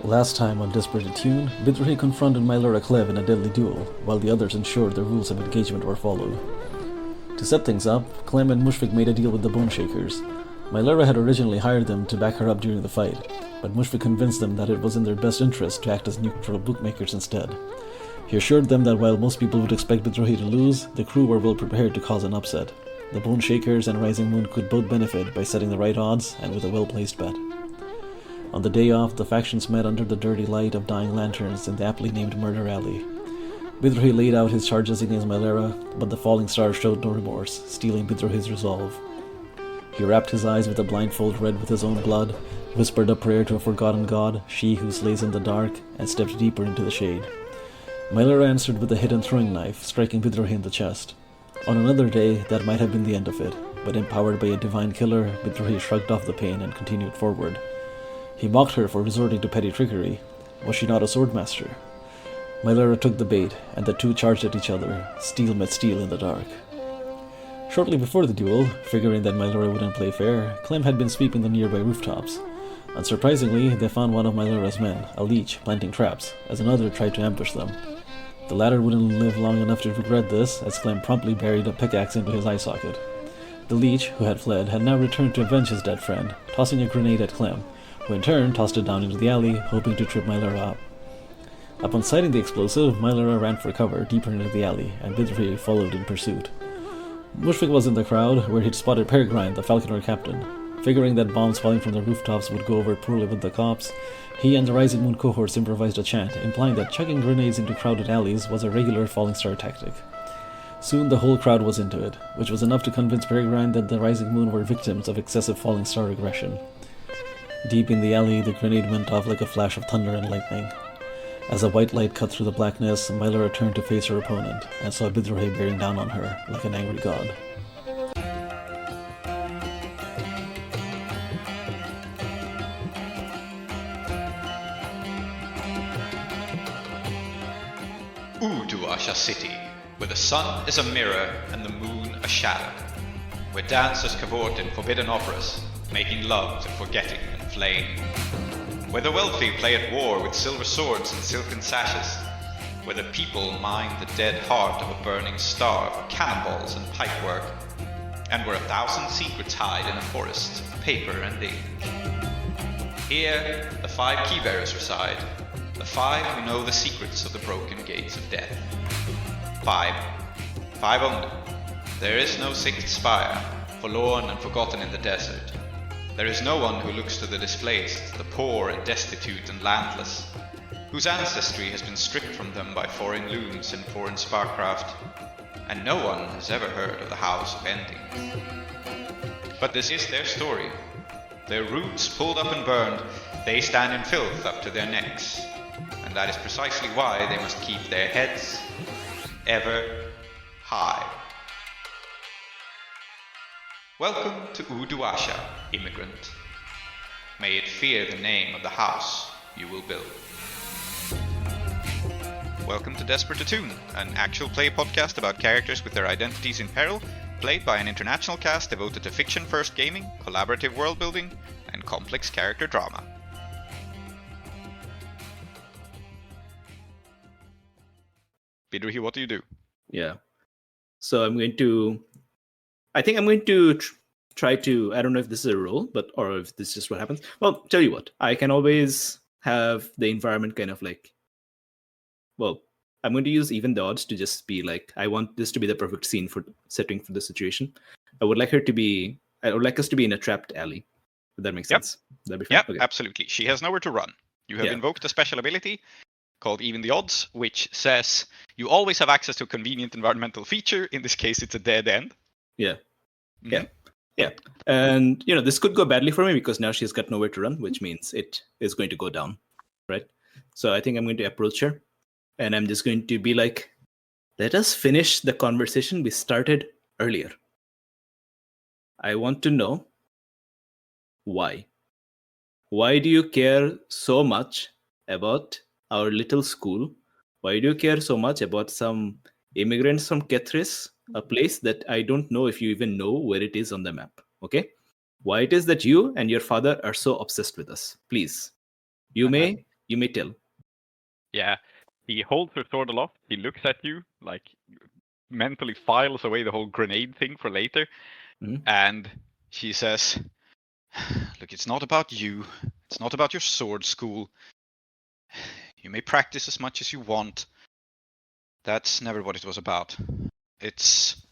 Last time on Desperate Attune, Bidruhi confronted Mylera Klev in a deadly duel, while the others ensured the rules of engagement were followed. To set things up, Clem and Mushfik made a deal with the Bone Shakers. Mylera had originally hired them to back her up during the fight, but Mushfik convinced them that it was in their best interest to act as neutral bookmakers instead. He assured them that while most people would expect Bidruhi to lose, the crew were well prepared to cause an upset. The Bone Shakers and Rising Moon could both benefit by setting the right odds and with a well-placed bet. On the day off, the factions met under the dirty light of dying lanterns in the aptly named Murder Alley. Bidruhi laid out his charges against Mylera, but the falling star showed no remorse, stealing Bidruhi's resolve. He wrapped his eyes with a blindfold red with his own blood, whispered a prayer to a forgotten god, she who slays in the dark, and stepped deeper into the shade. Mylera answered with a hidden throwing knife, striking Bidruhi in the chest. On another day, that might have been the end of it, but empowered by a divine killer, Bidruhi shrugged off the pain and continued forward. He mocked her for resorting to petty trickery. Was she not a swordmaster? Mylera took the bait, and the two charged at each other. Steel met steel in the dark. Shortly before the duel, figuring that Mylera wouldn't play fair, Clem had been sweeping the nearby rooftops. Unsurprisingly, they found one of Mylera's men, a leech, planting traps, as another tried to ambush them. The latter wouldn't live long enough to regret this, as Clem promptly buried a pickaxe into his eye socket. The leech, who had fled, had now returned to avenge his dead friend, tossing a grenade at Clem, who in turn tossed it down into the alley, hoping to trip Mylera up. Upon sighting the explosive, Mylera ran for cover deeper into the alley, and Bidruhi followed in pursuit. Mushfik was in the crowd, where he'd spotted Peregrine, the Falconer captain. Figuring that bombs falling from the rooftops would go over poorly with the cops, he and the Rising Moon cohorts improvised a chant, implying that chucking grenades into crowded alleys was a regular Falling Star tactic. Soon the whole crowd was into it, which was enough to convince Peregrine that the Rising Moon were victims of excessive Falling Star aggression. Deep in the alley, the grenade went off like a flash of thunder and lightning. As a white light cut through the blackness, Mylera turned to face her opponent, and saw Bidruhi bearing down on her, like an angry god. Uduasha City, where the sun is a mirror and the moon a shadow, where dancers cavort in forbidden operas, making love to forgetting and flame, where the wealthy play at war with silver swords and silken sashes, where the people mine the dead heart of a burning star for cannonballs and pipework, and where 1,000 secrets hide in a forest of paper and ink. Here, the 5 keybearers reside, the 5 who know the secrets of the broken gates of death. 5. 5 only. There is no 6th spire, forlorn and forgotten in the desert. There is no one who looks to the displaced, the poor and destitute and landless, whose ancestry has been stripped from them by foreign looms and foreign sparkcraft, and no one has ever heard of the House of Ending. But this is their story. Their roots pulled up and burned, they stand in filth up to their necks, and that is precisely why they must keep their heads ever high. Welcome to Uduasha, immigrant. May it fear the name of the house you will build. Welcome to Desperate Attune, an actual play podcast about characters with their identities in peril, played by an international cast devoted to fiction-first gaming, collaborative world-building, and complex character drama. Bidruhi, what do you do? Yeah. So I think I'm going to try to, I don't know if this is a role, or if this is just what happens. Well, tell you what, I can always have the environment kind of like, well, I'm going to use even the odds to just be like, I want this to be the perfect scene for setting for the situation. I would like us to be in a trapped alley. If that makes sense. That'd be fine. Yep, okay. Absolutely. She has nowhere to run. You have invoked a special ability called Even the Odds, which says you always have access to a convenient environmental feature. In this case, it's a dead end. Yeah. Mm-hmm. Yeah. And, this could go badly for me because now she's got nowhere to run, which means it is going to go down, right? So I think I'm going to approach her, and I'm just going to be like, let us finish the conversation we started earlier. I want to know why. Why do you care so much about our little school? Why do you care so much about some immigrants from Kethris, a place that I don't know if you even know where it is on the map, okay? Why it is that you and your father are so obsessed with us? Please, you may You may tell. Yeah. He holds her sword aloft. He looks at you, like mentally files away the whole grenade thing for later. Mhm. And she says, "Look, it's not about you. It's not about your sword school. You may practice as much as you want. That's never what it was about. It's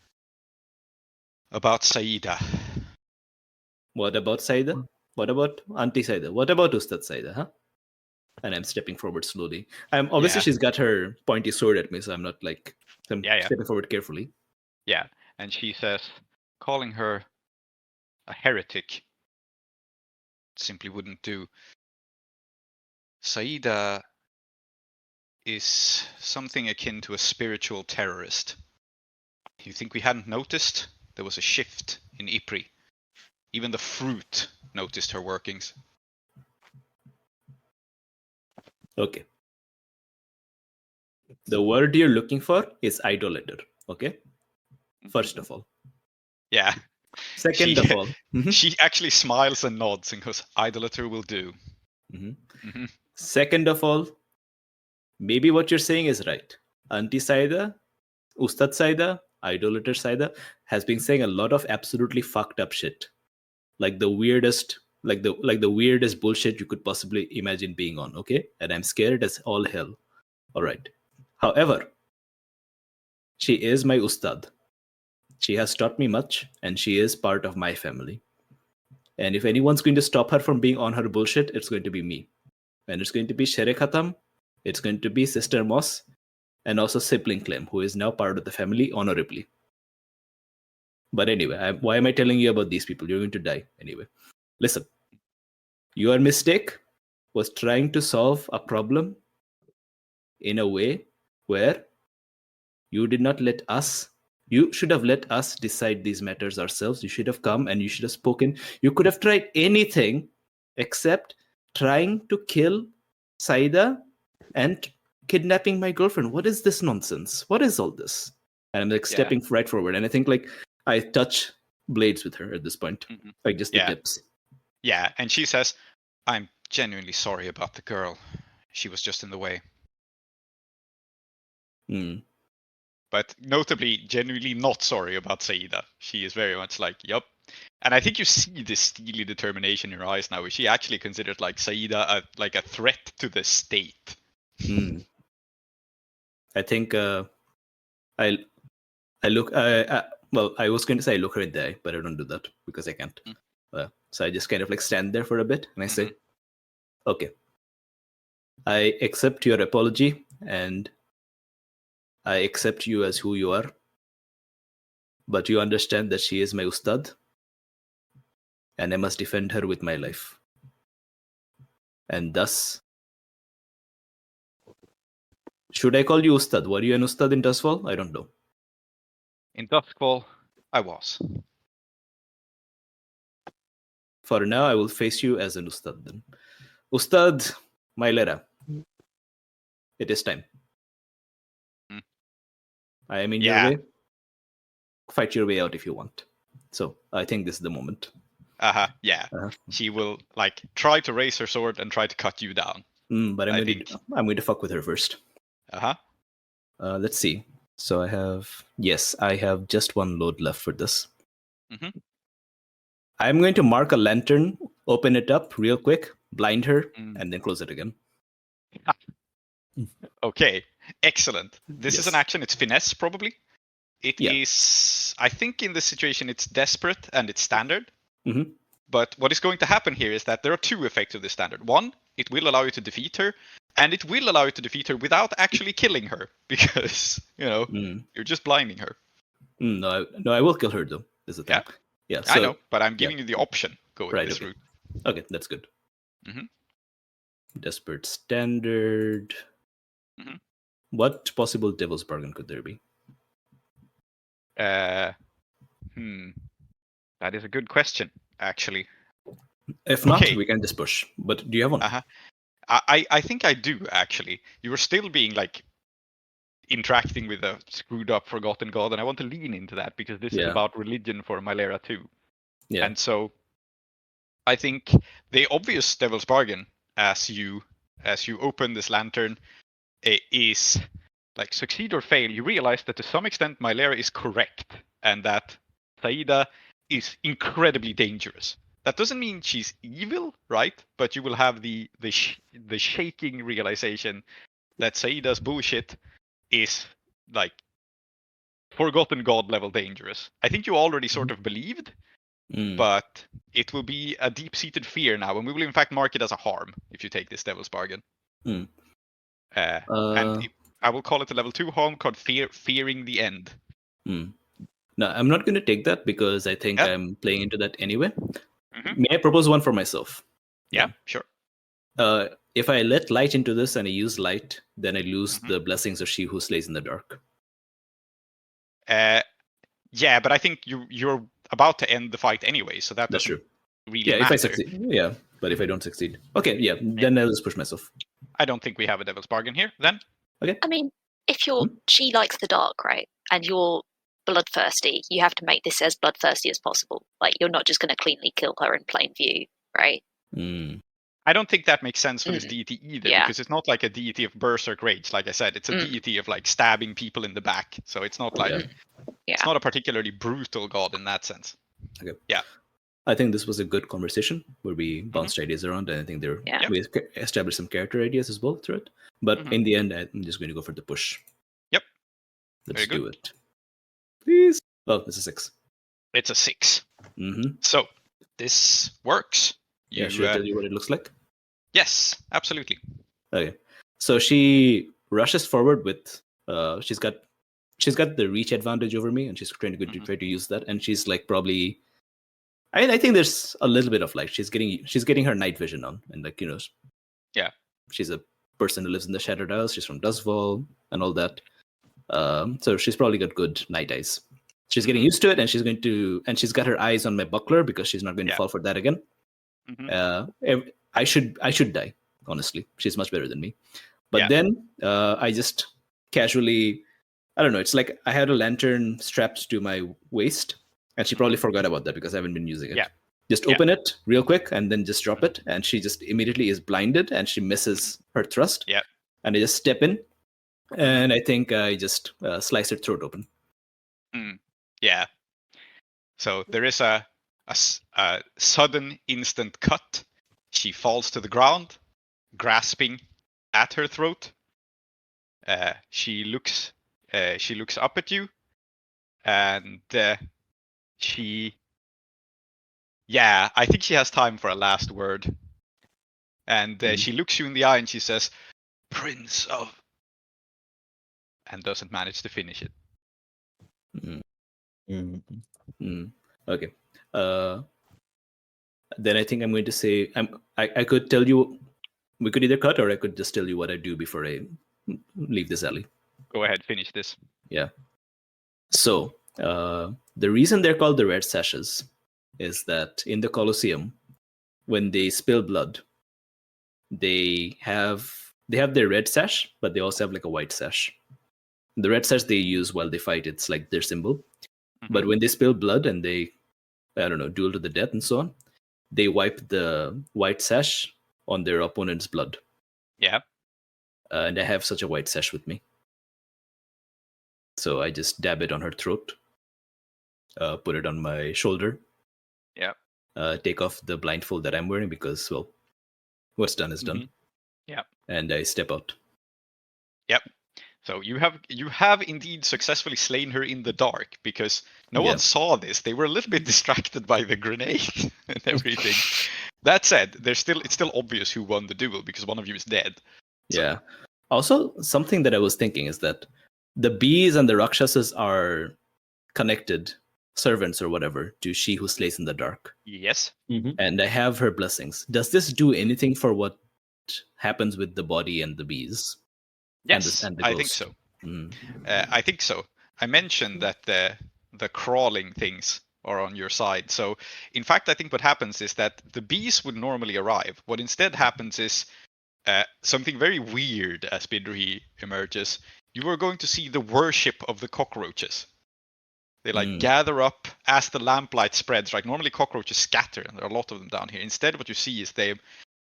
about Saida." What about Saida? What about Auntie Saida? What about Ustad Saida, huh? And I'm stepping forward slowly. Obviously Yeah. she's got her pointy sword at me, so I'm not like I'm Yeah. stepping forward carefully. Yeah. And she says, calling her a heretic simply wouldn't do. Saida is something akin to a spiritual terrorist. You think we hadn't noticed? There was a shift in Ypres. Even the fruit noticed her workings. Okay. The word you're looking for is idolater. Okay. First of all. Yeah. Second of all. She actually smiles and nods and goes, idolater will do. Second of all, maybe what you're saying is right. Auntie Saida, Ustad Saida, idolater Saida has been saying a lot of absolutely fucked up shit. Like the weirdest, like the weirdest bullshit you could possibly imagine being on, okay? And I'm scared as all hell. All right. However, she is my Ustad. She has taught me much, and she is part of my family. And if anyone's going to stop her from being on her bullshit, it's going to be me. And it's going to be Shere Khatam, it's going to be Sister Moss, and also Sibling Clem, who is now part of the family honorably. But anyway, why am I telling you about these people? You're going to die anyway. Listen, your mistake was trying to solve a problem in a way where you did not let us. You should have let us decide these matters ourselves. You should have come and you should have spoken. You could have tried anything except trying to kill Saida and kidnapping my girlfriend. What is this nonsense? What is all this? And I'm like stepping right forward. And I think like I touch blades with her at this point. Like just the tips. Yeah, and she says, I'm genuinely sorry about the girl. She was just in the way. But notably, genuinely not sorry about Saida. She is very much like, yup. And I think you see this steely determination in her eyes now, where she actually considers like Saida like a threat to the state. I think I look. Well, I was going to say I look her in the eye, but I don't do that because I can't. So I just kind of like stand there for a bit and I say, okay, I accept your apology and I accept you as who you are. But you understand that she is my Ustad and I must defend her with my life. And thus, should I call you Ustad? Were you an Ustad in Dustfall? I don't know. In Duskfall, I was. For now, I will face you as an Ustad then. Ustad Mailera. It is time. I am in your way. Fight your way out if you want. So I think this is the moment. She will like try to raise her sword and try to cut you down. But I'm going to fuck with her first. Let's see. So I have just one load left for this. I'm going to mark a lantern, open it up real quick, blind her, and then close it again. Okay, excellent. This is an action. It's finesse, probably. It is, I think in this situation, it's desperate and it's standard. But what is going to happen here is that there are two effects of this standard. One, it will allow you to defeat her, and it will allow you to defeat her without actually killing her, because, you're just blinding her. No, I will kill her, though. This is the thing. Yeah, I know, but I'm giving you the option. Go with this route. Okay, that's good. Desperate standard. What possible devil's bargain could there be? That is a good question, actually. If not, we can just push. But do you have one? I think I do, actually. You are still being like interacting with a screwed up forgotten god, and I want to lean into that because this is about religion for Malera too. And so I think the obvious devil's bargain, as you as you open this lantern is like succeed or fail. You realize that to some extent Mylera is correct, and that Saida is incredibly dangerous. That doesn't mean she's evil, right? But you will have the shaking realization that Saida's bullshit is like forgotten god level dangerous. I think you already sort of believed, but it will be a deep-seated fear now, and we will in fact mark it as a harm if you take this devil's bargain. And I will call it a level 2 harm called fearing the end. No, I'm not going to take that because I think I'm playing into that anyway. Mm-hmm. May I propose one for myself? Yeah, sure. If I let light into this and I use light, then I lose the blessings of she who slays in the dark. Yeah, but I think you're about to end the fight anyway, so that's true. Really yeah, matter. If I succeed. Yeah, but if I don't succeed. Okay, then I'll just push myself. I don't think we have a devil's bargain here, then. Okay. I mean, if she likes the dark, right, and you're bloodthirsty, you have to make this as bloodthirsty as possible. Like, you're not just going to cleanly kill her in plain view, right? I don't think that makes sense for this deity either, because it's not like a deity of Bearsark rage. Like I said, it's a deity of like stabbing people in the back. So it's not like it's not a particularly brutal god in that sense. Okay. Yeah. I think this was a good conversation where we bounced ideas around, and I think we established some character ideas as well through it. But in the end, I'm just going to go for the push. Yep. Let's do it. Please. Oh, it's a 6. It's a 6. So this works. Should I tell you what it looks like? Yes, absolutely. Okay. So she rushes forward with she's got the reach advantage over me, and she's trying to try to use that. And she's like probably I think there's a little bit of like she's getting her night vision on, and like she's a person who lives in the Shattered House. She's from Dustfall and all that. So she's probably got good night eyes. She's getting used to it, and she's got her eyes on my buckler because she's not going to fall for that again. I should die, honestly. She's much better than me. But then I just casually, I don't know, it's like I had a lantern strapped to my waist, and she probably forgot about that because I haven't been using it. Just open it real quick and then just drop it, and she just immediately is blinded and she misses her thrust. And I just step in, and I think I just slice her throat open. Yeah. So there is a sudden instant cut. She falls to the ground, grasping at her throat. She looks up at you, and I think she has time for a last word. And she looks you in the eye and she says, "Prince of," and doesn't manage to finish it. Okay. Then I think I'm going to say I could tell you, we could either cut, or I could just tell you what I do before I leave this alley. Go ahead, finish this. Yeah. So the reason they're called the Red Sashes is that in the Colosseum, when they spill blood, they have their red sash, but they also have like a white sash. The red sash they use while they fight, it's like their symbol. But when they spill blood and they, I don't know, duel to the death and so on, they wipe the white sash on their opponent's blood. Yeah. And I have such a white sash with me. So I just dab it on her throat, put it on my shoulder. Yeah. Take off the blindfold that I'm wearing because, well, what's done is done. Yeah. And I step out. Yep. So you have indeed successfully slain her in the dark, because no one saw this. They were a little bit distracted by the grenade and everything. That said, it's still obvious who won the duel because one of you is dead. So. Yeah. Also, something that I was thinking is that the bees and the Rakshasas are connected servants or whatever to she who slays in the dark. Yes. And I have her blessings. Does this do anything for what happens with the body and the bees? Yes, and the I think so. I think so. I mentioned that the crawling things are on your side. So, in fact, I think what happens is that the bees would normally arrive. What instead happens is something very weird as Bidruhi emerges. You are going to see the worship of the cockroaches. They gather up as the lamplight spreads. Right, normally cockroaches scatter, and there are a lot of them down here. Instead, what you see is they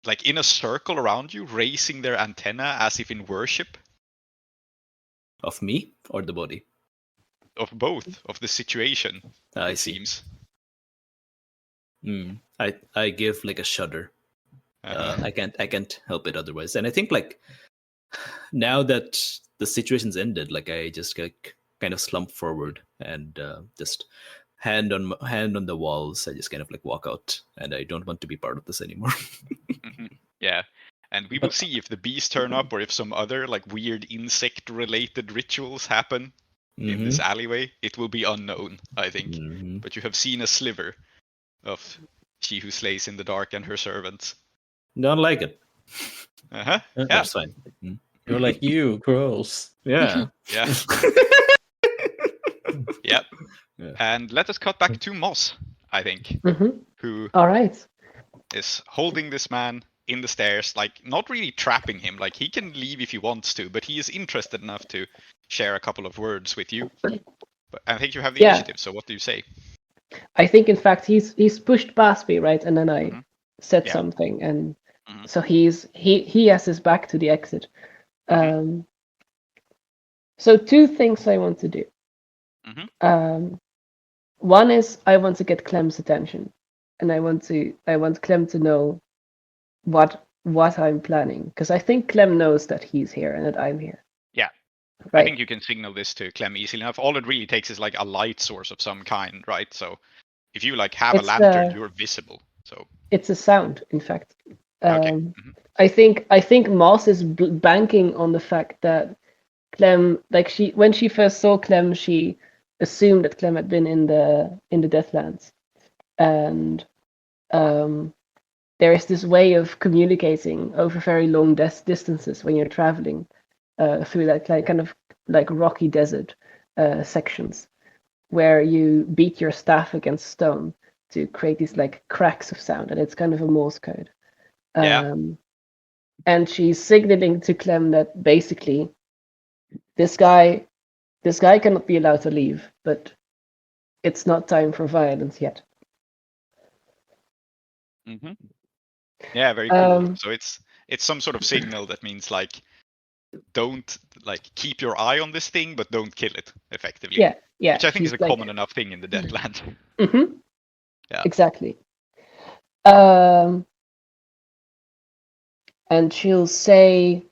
like in a circle around you, raising their antenna as if in worship Of me or the body? of both of the situation. I It see. seems. I give like a shudder. I can't help it otherwise. And I think like now that the situation's ended, like I just like kind of slump forward and just hand on the walls. I just kind of like walk out, and I don't want to be part of this anymore. Yeah. And we will see if the bees turn up or if some other like weird insect related rituals happen in this alleyway. It will be unknown, I think. Mhm. But you have seen a sliver of she who slays in the dark and her servants. Don't like it. Uh-huh. Yeah. That's fine. You're like, you, gross. Yeah. Yeah. Yep. Yeah. And let us cut back to Moss, I think, who All right. is holding this man in the stairs, like not really trapping him. Like he can leave if he wants to, but he is interested enough to share a couple of words with you. But I think you have the Yeah. initiative, so what do you say? I think, in fact, he's pushed past me, right? And then I said Yeah. something, and Mhm. so he has his back to the exit. So 2 things I want to do. One is I want to get Clem's attention, and I want Clem to know what I'm planning, because I think Clem knows that he's here and that I'm here. Yeah. Right. I think you can signal this to Clem easily enough. All it really takes is like a light source of some kind, right? So if you like have It's, a lantern, you're visible. So It's a sound, in fact. okay. I think Moss is banking on the fact that Clem, like when she first saw Clem, she assumed that Clem had been in the Deathlands, and there is this way of communicating over very long distances when you're traveling through that kind of like rocky desert sections, where you beat your staff against stone to create these like cracks of sound, and it's kind of a Morse code. Yeah. And she's signaling to Clem that basically this guy cannot be allowed to leave, but it's not time for violence yet. Yeah, very cool. So it's some sort of signal that means like don't like keep your eye on this thing, but don't kill it effectively. Yeah. Which I think is a she's like, common enough thing in the Deathlands. Yeah. Exactly. And she'll say,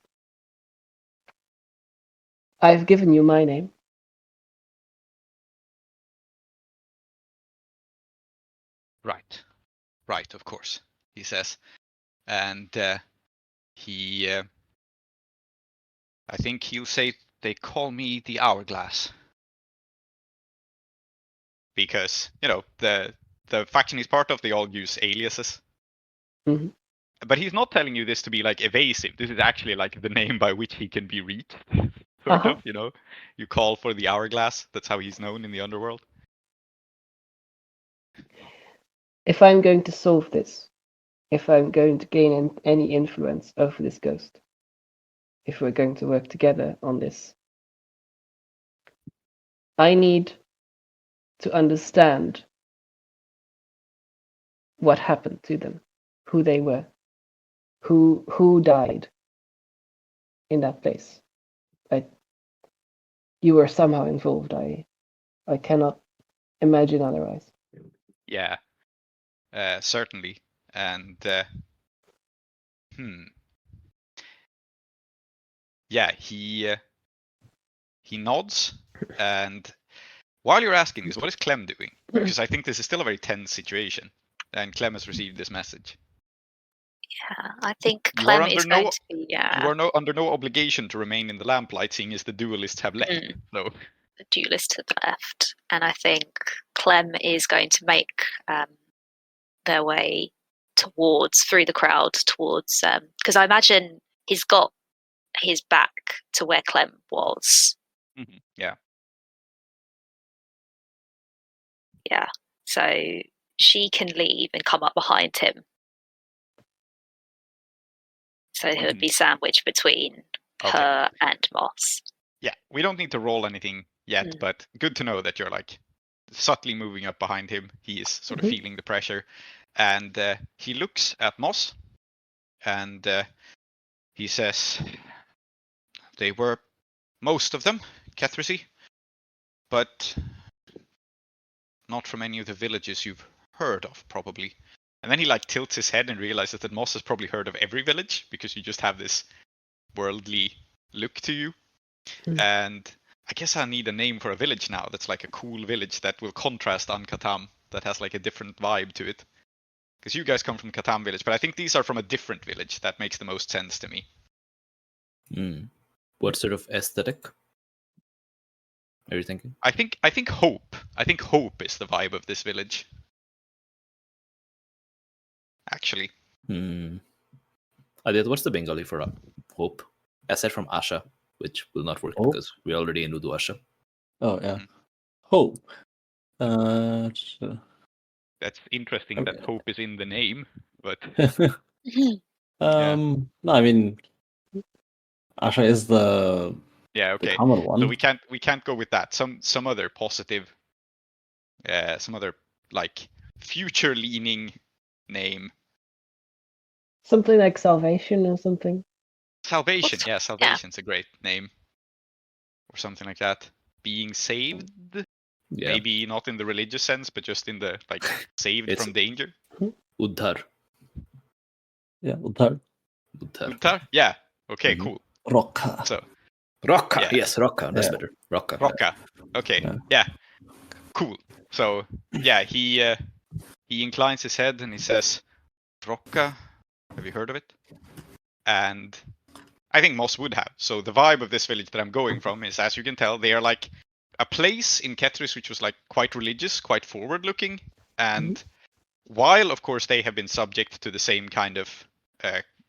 "I've given you my name." Right, of course, he says. And he, I think he'll say, they call me the Hourglass. Because, you know, the faction he's part of, they all use aliases. But he's not telling you this to be like evasive. This is actually like the name by which he can be reached. Sort of, you know. You call for the Hourglass. That's how he's known in the underworld. If I'm going to solve this, if I'm going to gain any influence over this ghost, if we're going to work together on this, I need to understand what happened to them, who they were, who died in that place. You were somehow involved. I cannot imagine otherwise. Yeah, certainly. And yeah, he nods. And while you're asking this, what is Clem doing? Because I think this is still a very tense situation, and Clem has received this message. Yeah, I think Clem is going to be. You are under no obligation to remain in the lamplight, seeing as the duelists have left. No. The duelist had left, and I think Clem is going to make their way through the crowd towards, because I imagine he's got his back to where Clem was. Yeah. Yeah. So she can leave and come up behind him. So he'll be sandwiched between her and Moss. Yeah, we don't need to roll anything yet, but good to know that you're like subtly moving up behind him. He is sort of feeling the pressure. And he looks at Moss and he says they were most of them Kethrisi, but not from any of the villages you've heard of, probably. And then he like tilts his head and realizes that Moss has probably heard of every village because you just have this worldly look to you. And I guess I need a name for a village now that's like a cool village that will contrast An-Katam, that has like a different vibe to it. Because you guys come from Katam village, but I think these are from a different village. That makes the most sense to me. What sort of aesthetic are you thinking? I think hope. I think hope is the vibe of this village. Actually. Aadiyat, what's the Bengali for hope? Aside from Asha, which will not work because we're already in Udu Asha. Oh, yeah. Hope. That's interesting that hope is in the name, but no, I mean, Asha is the the common one. So we can't go with that. Some other positive, some other like future leaning name. Something like Salvation or something. Salvation, Salvation's a great name, or something like that. Being saved. Yeah. Maybe not in the religious sense, but just in the like saved from danger. Uddhar. Yeah, Uddhar. Uddhar? Yeah. Okay, cool. Rocka. So Rocka. Yeah. Yes, Rocka. That's better. Rocka. Rocka. Okay. Yeah. Cool. So yeah, he inclines his head and he says, Rocka, have you heard of it? And I think Moss would have. So the vibe of this village that I'm going from is, as you can tell, they are like a place in Kethris which was like quite religious, quite forward-looking, and while of course they have been subject to the same kind of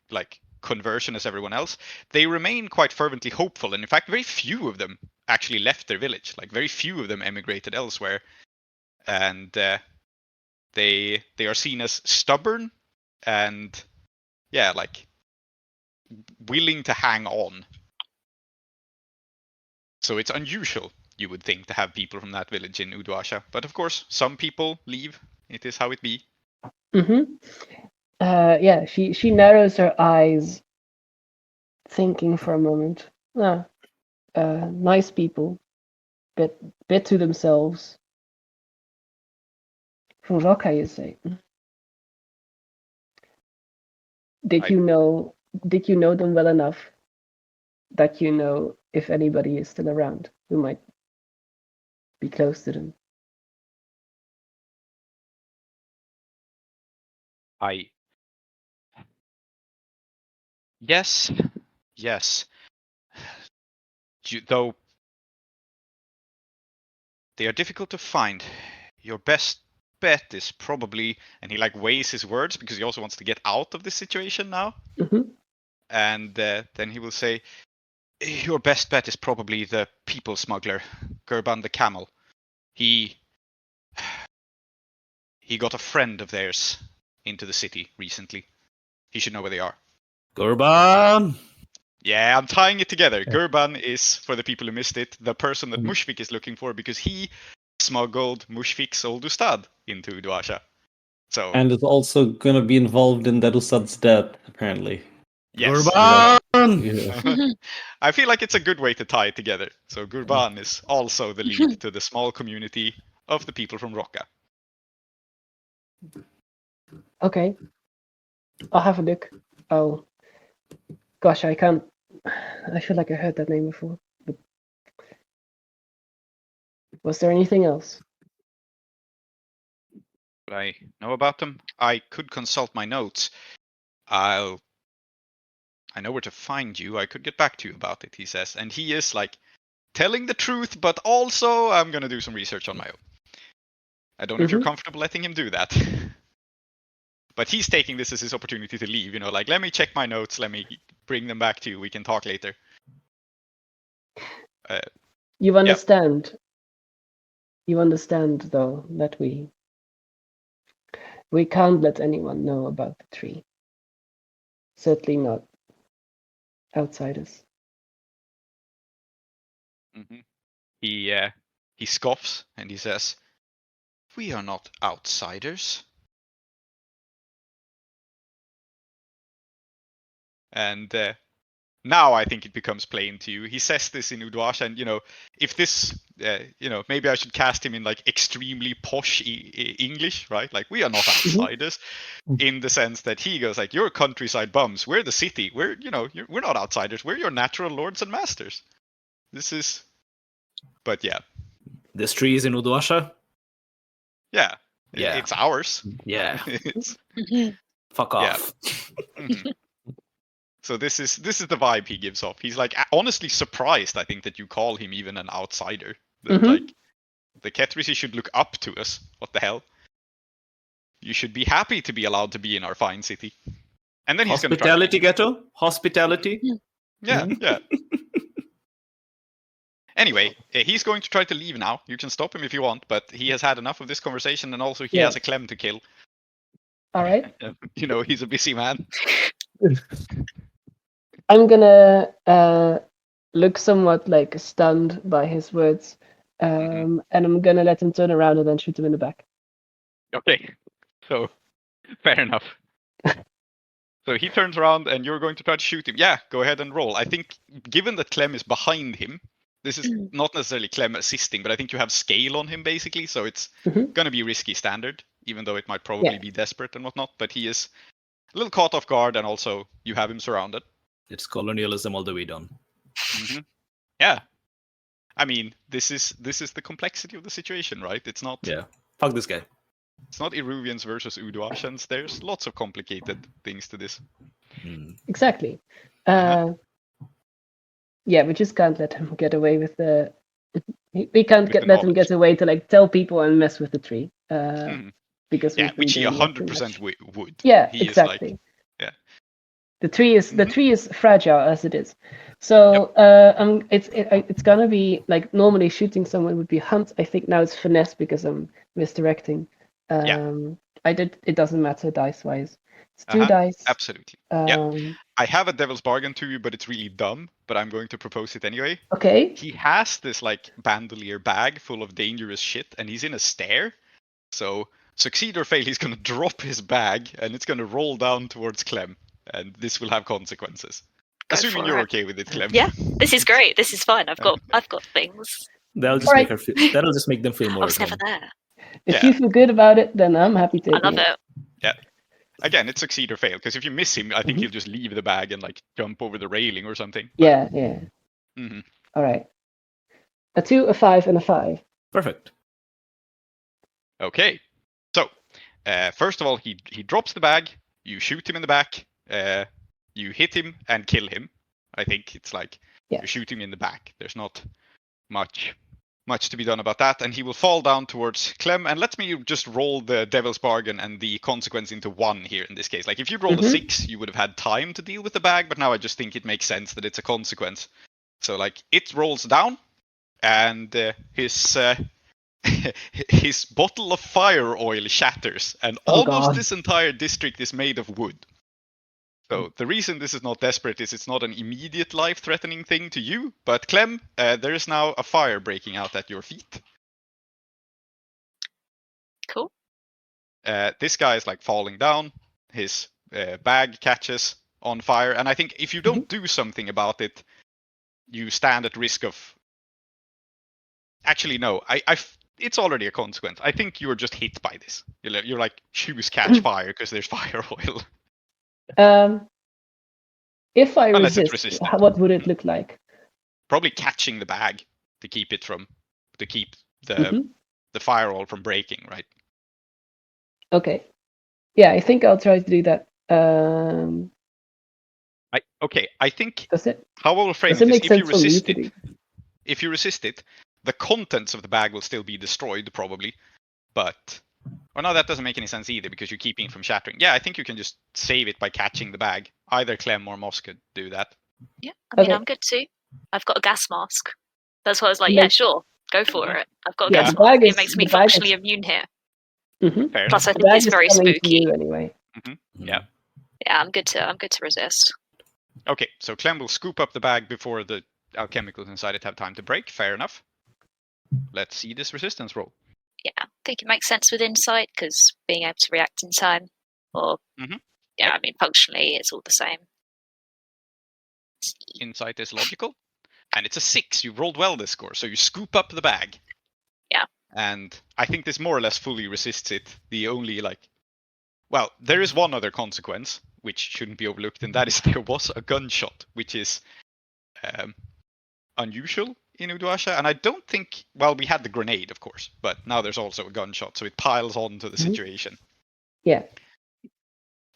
like conversion as everyone else, they remain quite fervently hopeful, and in fact very few of them actually left their village. Like very few of them emigrated elsewhere, and they are seen as stubborn and like willing to hang on. So it's unusual, you would think, to have people from that village in Uduasha. But of course, some people leave. It is how it be. Yeah, she narrows her eyes, thinking for a moment. Nice people, bit to themselves. From Rocca, you say? Did you know them well enough that you know if anybody is still around who might be close to them? Yes. Though they are difficult to find. Your best bet is probably, and he like weighs his words because he also wants to get out of this situation now. And then he will say, your best bet is probably the people smuggler, Gurban the camel. He got a friend of theirs into the city recently. He should know where they are. Gurban! Yeah, I'm tying it together. Yeah. Gurban is, for the people who missed it, the person that Mushfik is looking for because he smuggled Mushfik's old Ustad into Uduasha. So, and is also going to be involved in that Ustad's death, apparently. Yes. Gurban! I feel like it's a good way to tie it together. So Gurban is also the lead to the small community of the people from Rocca. Okay. I'll have a look. Oh, gosh, I can't. I feel like I heard that name before. But was there anything else? What I know about them? I could consult my notes. I know where to find you. I could get back to you about it, he says. And he is like telling the truth, but also I'm going to do some research on my own. I don't know if you're comfortable letting him do that. But he's taking this as his opportunity to leave, like, let me check my notes, let me bring them back to you, we can talk later. You understand. Yep. You understand, though, that we can't let anyone know about the tree. Certainly not outsiders. He scoffs and he says, we are not outsiders. And now I think it becomes plain to you. He says this in Uduasha, and if this, maybe I should cast him in like extremely posh English, right? Like, we are not outsiders, in the sense that he goes like, "You're countryside bums. We're the city. We're we're not outsiders. We're your natural lords and masters. This is." But yeah, This tree is in Uduasha? yeah, Yeah. it's ours. Yeah. It's, Fuck Yeah. off. mhm. So this is the vibe he gives off. He's like honestly surprised, I think, that you call him even an outsider. That Mhm. like the Ketrisi should look up to us. What the hell? You should be happy to be allowed to be in our fine city. And then he's going to try. Hospitality, Ghetto? Hospitality? Yeah, Mhm. yeah. Anyway, he's going to try to leave now. You can stop him if you want, but he has had enough of this conversation, and also he Yeah. has a Clem to kill. All right. He's a busy man. I'm gonna look somewhat like stunned by his words, and I'm gonna let him turn around and then shoot him in the back. Okay, so fair enough. So he turns around and you're going to try to shoot him. Yeah, go ahead and roll. I think given that Clem is behind him, this is not necessarily Clem assisting, but I think you have scale on him basically, so it's Mhm. going to be risky standard, even though it might probably Yeah. be desperate and whatnot, but he is a little caught off guard, and also you have him surrounded. It's colonialism all the way down. hmm Yeah. I mean, this is the complexity of the situation, right? It's not Yeah. Fuck this guy. It's not Iruvians versus Uduashans. There's lots of complicated things to this. Mm. Exactly. Uh-huh. Yeah, we just can't let him get away with the. We can't With the let him knowledge. get away to like tell people and mess with the tree. Mhm. Because Yeah, we've been which he doing that too 100% much. would. Yeah, He exactly. is like, yeah. The tree is Mhm. fragile as it is. So it's gonna be like normally shooting someone would be hunt. I think now it's finesse because I'm misdirecting. It doesn't matter dice wise. It's 2 dice. Absolutely. I have a devil's bargain to you, but it's really dumb. But I'm going to propose it anyway. Okay. He has this like bandolier bag full of dangerous shit, and he's in a stair. So succeed or fail, he's gonna drop his bag, and it's gonna roll down towards Clem, and this will have consequences. Go Assuming for you're it. okay with it, Clem. Yeah, this is great. This is fine. I've got things. That'll just Alright. that'll just make them feel I more was at never home. there. If Yeah. you feel good about it, then I'm happy to. I love it. Again, it's succeed or fail, because if you miss him, I think Mhm. he'll just leave the bag and like jump over the railing or something. Yeah. hmm All right. A 2, a 5, and a 5. Perfect. Okay. So, first of all, he drops the bag. You shoot him in the back. You hit him and kill him. I think it's like Yeah. you shoot him in the back. There's not much to be done about that, and he will fall down towards Clem. And let me just roll the devil's bargain and the consequence into 1 here in this case. Like if you rolled a 6, you would have had time to deal with the bag, but now I just think it makes sense that it's a consequence. So like it rolls down, and his his bottle of fire oil shatters, and Oh, almost God. this entire district is made of wood. So the reason this is not desperate is it's not an immediate life-threatening thing to you, but Clem, there is now a fire breaking out at your feet. Cool. This guy is like falling down. His bag catches on fire, and I think if you don't do something about it, you stand at risk of. Actually, no. It's already a consequence. I think you're just hit by this. You're like shoes catch fire because there's fire oil. If I Unless it's resist, resistant. what would it look like? Probably catching the bag to keep the Mhm. the firewall from breaking, right? Okay. Yeah, I think I'll try to do that. I think Does it? how I will frame Does it it make is if you sense for me resist to it, do? if you resist it, the contents of the bag will still be destroyed probably, but no, that doesn't make any sense either because you're keeping it from shattering. Yeah, I think you can just save it by catching the bag. Either Clem or Moss could do that. Yeah, I mean, Okay. I'm good too. I've got a gas mask. That's why I was like, Yeah. yeah, sure, go for it. I've got a Yeah, gas the bag mask. is- It makes me the bag functionally is- immune here. Mhm. Fair Plus, I The think bag it's is very coming to spooky. you anyway. Yeah. Yeah, I'm good to resist. Okay, so Clem will scoop up the bag before the alchemicals inside it have time to break. Fair enough. Let's see this resistance roll. Yeah, I think it makes sense with insight because being able to react in time, or Mhm. yeah, Yep. I mean, functionally, it's all the same. insight is logical, and it's a 6. You rolled well this score, so you scoop up the bag. Yeah. And I think this more or less fully resists it. The only well, there is one other consequence which shouldn't be overlooked, and that is there was a gunshot, which is unusual in Uduasha. And I don't think, well, we had the grenade, of course, but now there's also a gunshot, so it piles on to the situation. Yeah.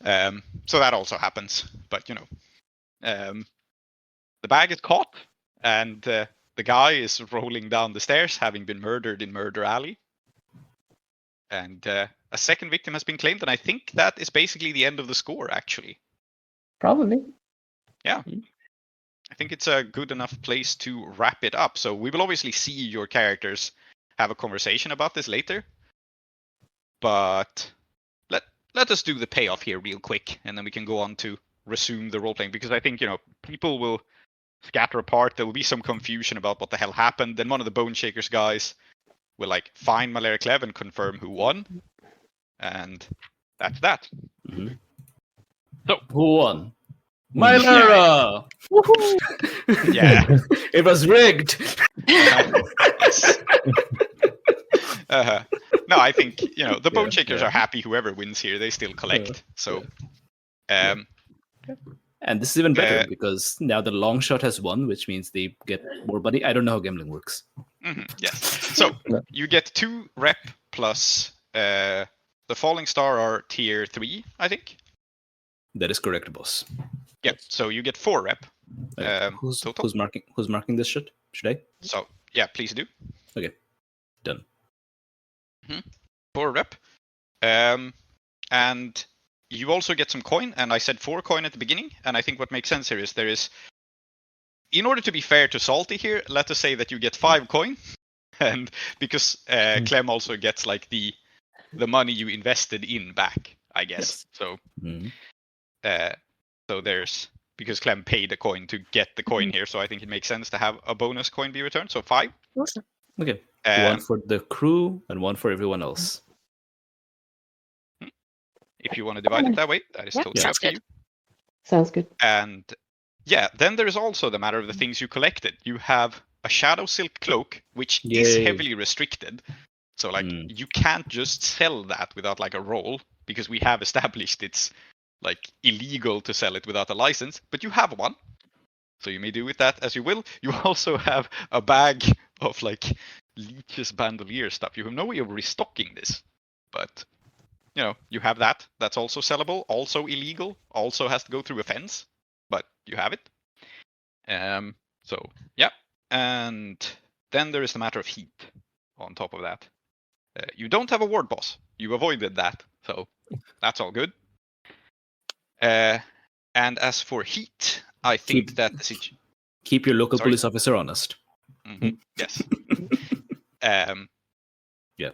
So that also happens, but the bag is caught, and the guy is rolling down the stairs, having been murdered in Murder Alley. And a second victim has been claimed, and I think that is basically the end of the score, actually. Probably. Yeah. I think it's a good enough place to wrap it up. So we will obviously see your characters have a conversation about this later. But let us do the payoff here real quick, and then we can go on to resume the role-playing. Because I think, people will scatter apart. There will be some confusion about what the hell happened. Then one of the Bone Shakers guys will find Malera Clev and confirm who won. And that's that. Mm-hmm. So who won? Malera! Woohoo! Yeah. It was rigged. Yes. No, I think the Bone Shakers are happy. Whoever wins here, they still collect. So, and this is even better because now the long shot has won, which means they get more money. I don't know how gambling works. Yes. So you get 2 rep plus the Falling Star are tier 3, I think. That is correct, boss. Yeah. So you get 4 rep. Who's marking this shit? Should I? So yeah, please do. Okay. Done. 4 rep. And you also get some coin, and I said 4 coin at the beginning, and I think what makes sense here is in order to be fair to Salty here, let us say that you get 5 coin, and because Clem also gets the money you invested in back, I guess. Yes. So there's, because Clem paid a coin to get the coin here, so I think it makes sense to have a bonus coin be returned. So 5. Awesome. Okay. 1 for the crew and 1 for everyone else. If you want to divide it that way, that is totally up to you. Sounds good. And yeah, then there is also the matter of the things you collected. You have a shadow silk cloak, which is heavily restricted. So you can't just sell that without a roll, because we have established it's illegal to sell it without a license, but you have one. So you may do with that as you will. You also have a bag of leeches bandolier stuff. You have no way of restocking this, but you have that. That's also sellable, also illegal, also has to go through a fence, but you have it. So yeah, and then there is the matter of heat on top of that. You don't have a ward boss. You avoided that, so that's all good. And as for heat, I think that keep your local police officer honest. Yes. Yeah.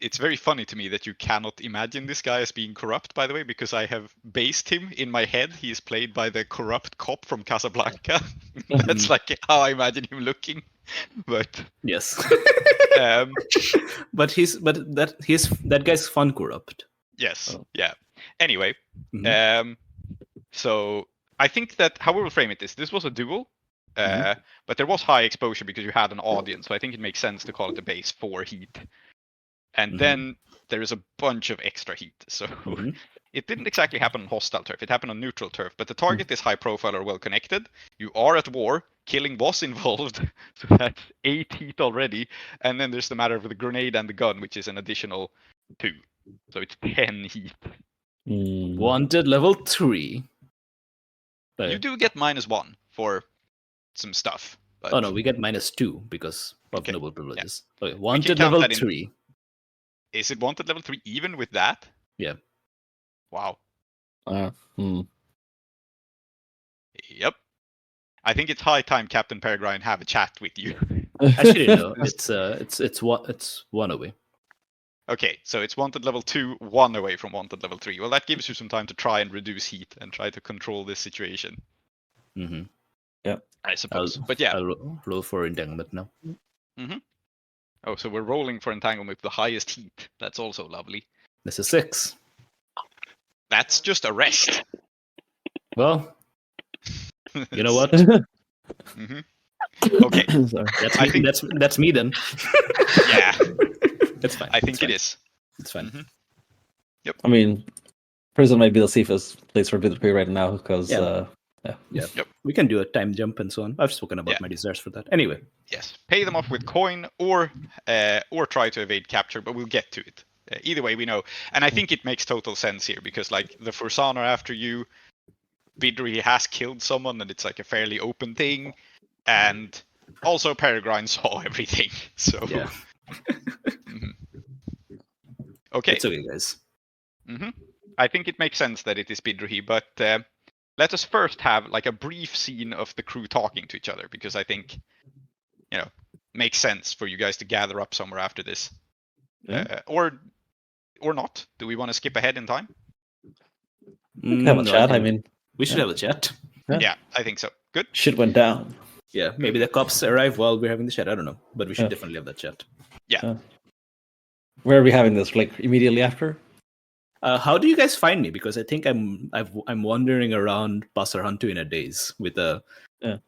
It's very funny to me that you cannot imagine this guy as being corrupt, by the way, because I have based him in my head. He is played by the corrupt cop from Casablanca. That's how I imagine him looking. But yes. But that guy's fun corrupt. Yes. Oh. Yeah. Anyway, so I think that how we will frame it is this was a duel, but there was high exposure because you had an audience. So I think it makes sense to call it a base 4 heat. And then there is a bunch of extra heat. So it didn't exactly happen on hostile turf. It happened on neutral turf. But the target is high profile or well connected. You are at war. Killing was involved. So that's 8 heat already. And then there's the matter of the grenade and the gun, which is an additional 2. So it's 10 heat. Wanted level 3. You do get -1 for some stuff. But... Oh no, we get -2 because of noble privileges. Yeah. Okay, wanted level 3. Is it wanted level 3 even with that? Yeah. Wow. Yep. I think it's high time Captain Peregrine have a chat with you. Actually, no. It's 1 away. Okay, so it's wanted level 2, 1 away from wanted level 3. Well, that gives you some time to try and reduce heat and try to control this situation. Yeah. I suppose. But yeah. I'll roll for entanglement now. Oh, so we're rolling for entanglement with the highest heat. That's also lovely. This is 6. That's just a rest. Well, You know what? Mhm. Okay. Sorry. I think- that's me then. Yeah, That's fine. I think It's it fine. is. It's fine. Mhm. I mean, prison might be the safest place for Bidri right now because Yeah. Yep. We can do a time jump and so on. I've spoken about Yeah. my desires for that. Anyway. Yes, pay them off with coin or try to evade capture, but we'll get to it. Either way, we know, and I think it makes total sense here because like the Fursan are after you, Bidri has killed someone, and it's like a fairly open thing, and also Peregrine saw everything, so Yeah. Mhm. Okay. It's okay, guys. I think it makes sense that it is Bidri, but let us first have like a brief scene of the crew talking to each other because I think makes sense for you guys to gather up somewhere after this. Yeah. Or not. Do we want to skip ahead in time? Have a No, chat. think I mean, we should have a chat. Yeah. Yeah, I think so. Good. shit went down. Yeah, maybe the cops arrive while we're having the chat. I don't know, but we should Yeah. definitely have that chat. Where are we having this? Like immediately after? How do you guys find me? Because I think I'm wandering around Pasarhantu in a daze with a. Yeah.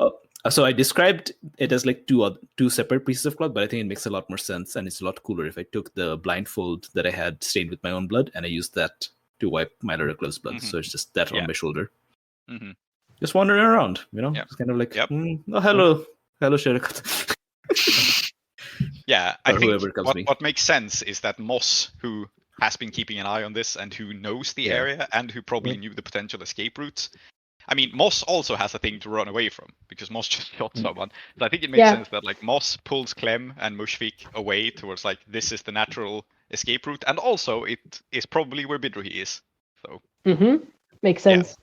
So I described it as like two separate pieces of cloth, but I think it makes a lot more sense and it's a lot cooler if I took the blindfold that I had stained with my own blood and I used that to wipe my Lyra Clove's blood. Mhm. So it's just that Yeah. on my shoulder, Mhm. just wandering around. Yep. It's kind of like, Yep. oh hello, Sherikat. Yeah, I Or think whoever comes me. what makes sense is that Moss, who has been keeping an eye on this and who knows the Yeah. area and who probably knew the potential escape routes. I mean, Moss also has a thing to run away from because Moss just shot someone. So I think it makes Yeah. sense that like Moss pulls Clem and Mushfik away towards like this is the natural escape route, and also it is probably where Bidruhi is. So Makes Yeah. sense.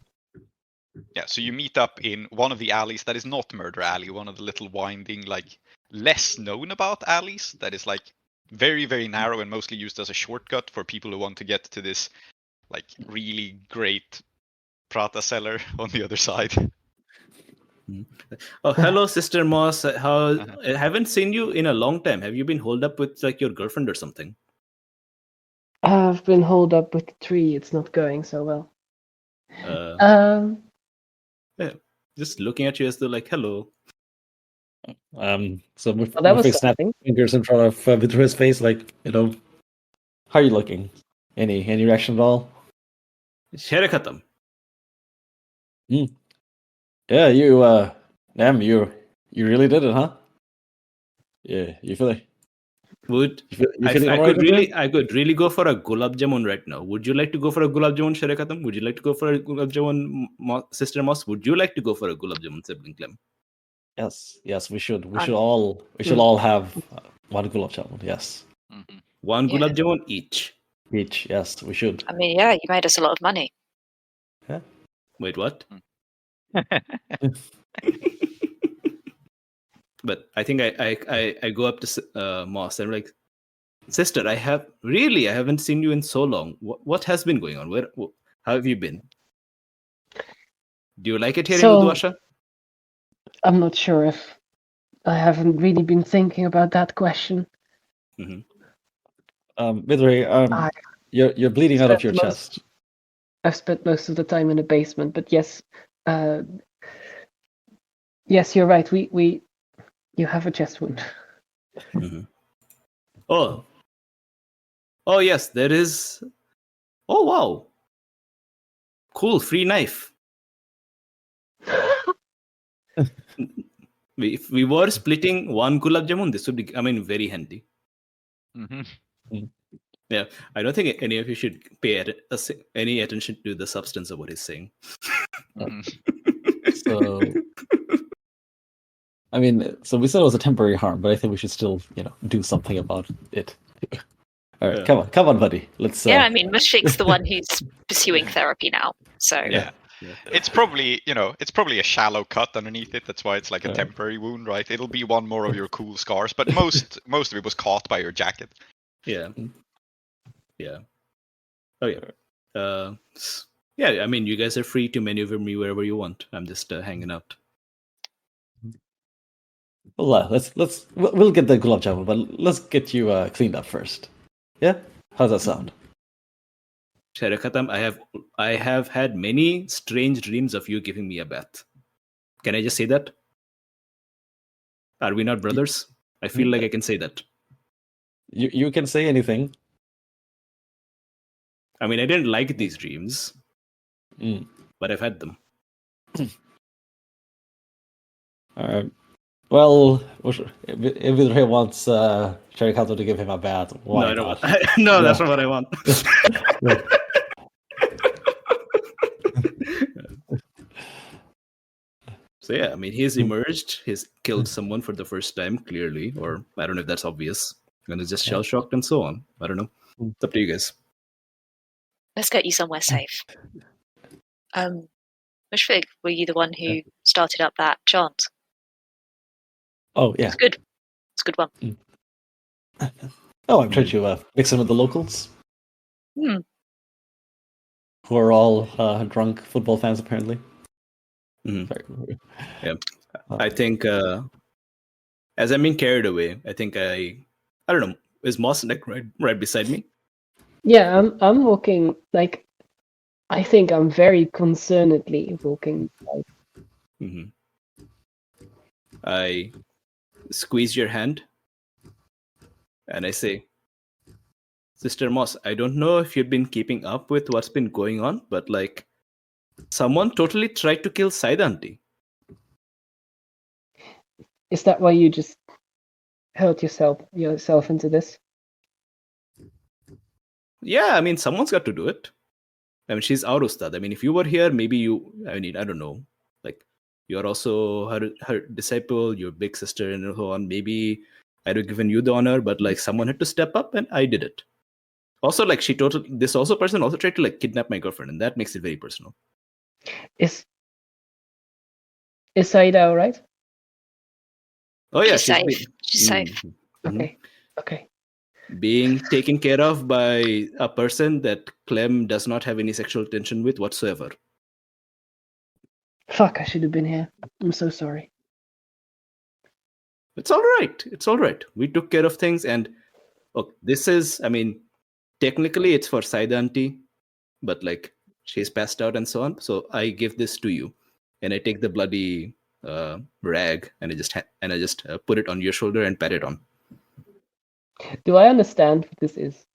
yeah, so you meet up in one of the alleys that is not Murder Alley, one of the little winding, like less known about alleys that is like very, very narrow and mostly used as a shortcut for people who want to get to this like really great Prata cellar on the other side. Oh, hello, Sister Moss. How Uh-huh. I haven't seen you in a long time. Have you been holed up with like your girlfriend or something? I've been holed up with the tree. It's not going so well. Just looking at you as though like, hello. So we Well, that was fix snap something. fingers in front of Bidri's face, like how are you looking? Any reaction at all? Sherekatam. Yeah, you Nam, you really did it, huh? Yeah, you feeling? Would You I feeling alright could over really there? I could really go for a gulab jamun right now. Would you like to go for a gulab jamun, Sherekatam? Would you like to go for a gulab jamun, Sister Moss? Would you like to go for a gulab jamun, sibling Clem? Yes, we should. We I'm- should all have one gulab jamun. Yes, Mhm. One Yeah. gulab jamun each. each. Yes, we should. I mean, yeah, you made us a lot of money. Wait, what? But I think I go up to Moss and I'm like, Sister, I haven't seen you in so long. What has been going on? How have you been? Do you like it here So- in Udwasha? I'm not sure if I haven't really been thinking about that question. Bidri, I- you're bleeding out of your spent most- chest. I've spent most of the time in the basement, but yes, yes, you're right. You have a chest wound. Oh yes, there is. Oh wow, cool, free knife. If we were splitting one gulab jamun, this would be, very handy. Mhm. Yeah, I don't think any of you should pay any attention to the substance of what he's saying. Mhm. So, I mean, so we said it was a temporary harm, but I think we should still, do something about it. All right, Yeah. come on, buddy. Let's. Yeah, I mean, Mushfik's the one who's pursuing therapy now. So Yeah. It's probably, it's probably a shallow cut underneath it. That's why it's like a temporary wound, right? It'll be one more of your cool scars, but most of it was caught by your jacket. Yeah. Oh yeah. Yeah. I mean, you guys are free to maneuver me wherever you want. I'm just hanging out. Well, we'll get the gulab jamun, but let's get you cleaned up first. Yeah, how's that sound? Sherekatam, I have had many strange dreams of you giving me a bath. Can I just say that? Are we not brothers? I feel like I can say that. You can say anything. I mean, I didn't like these dreams, but I've had them. Alright. Well, if Vidre wants Sherikato to give him a bath, why No, I not? don't want. No, that's not what I want. So yeah, I mean, he's emerged. He's killed someone for the first time, clearly, or I don't know if that's obvious. And is just shell shocked and so on. I don't know. It's up to you guys. Let's get you somewhere safe. Mushfig, were you the one who started up that chant? Oh, yeah. It's good. It's a good one. Oh, I'm trying to mix in with the locals, Hmm. who are all drunk football fans, apparently. Mhm. Yeah, I think as I'm being carried away, I think I don't know. Is Moss like right beside me? Yeah, I'm walking like I think I'm very concernedly walking. Mm-hmm. I squeeze your hand and I say, Sister Moss, I don't know if you've been keeping up with what's been going on, but like someone totally tried to kill Saidanti. Is that why you just hurt yourself into this? Yeah, I mean, someone's got to do it. I mean, she's Arustad. I mean, if you were here, maybe you, I mean, I don't know. Like, you're also her disciple, your big sister, and so on. Maybe I'd have given you the honor, but like someone had to step up, and I did it. Also, like, this person also tried to like kidnap my girlfriend, and that makes it very personal. Is Saida all right? Oh, yeah, She's safe. She's safe. Okay. Being taken care of by a person that Clem does not have any sexual tension with whatsoever. Fuck, I should have been here. I'm so sorry. It's all right. It's all right. We took care of things, and look, this is, I mean, technically it's for Saidanti, but like she's passed out and so on. So I give this to you, and I take the bloody rag and I just put it on your shoulder and pat it on. Do I understand what this is?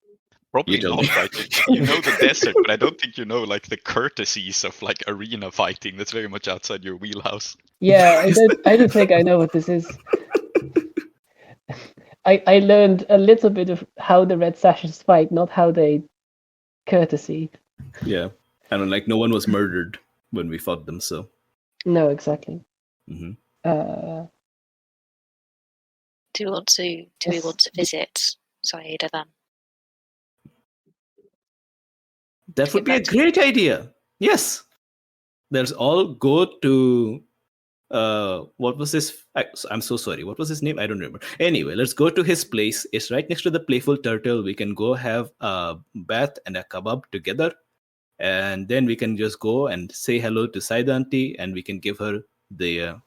Probably You tell not, me. right? You know the desert, but I don't think you know like the courtesies of like arena fighting. That's very much outside your wheelhouse. Yeah, I don't think I know what this is. I learned a little bit of how the Red Sashes fight, not how they courtesy. Yeah, I don't like. No one was murdered when we fought them, so. No, exactly. Mhm. Do we want to visit Saida then? That would be a great idea. Yes. Let's all go to what was his I'm so sorry. What was his name? I don't remember. Anyway, let's go to his place. It's right next to the Playful Turtle. We can go have a bath and a kebab together. And then we can just go and say hello to Saidanti, and we can give her the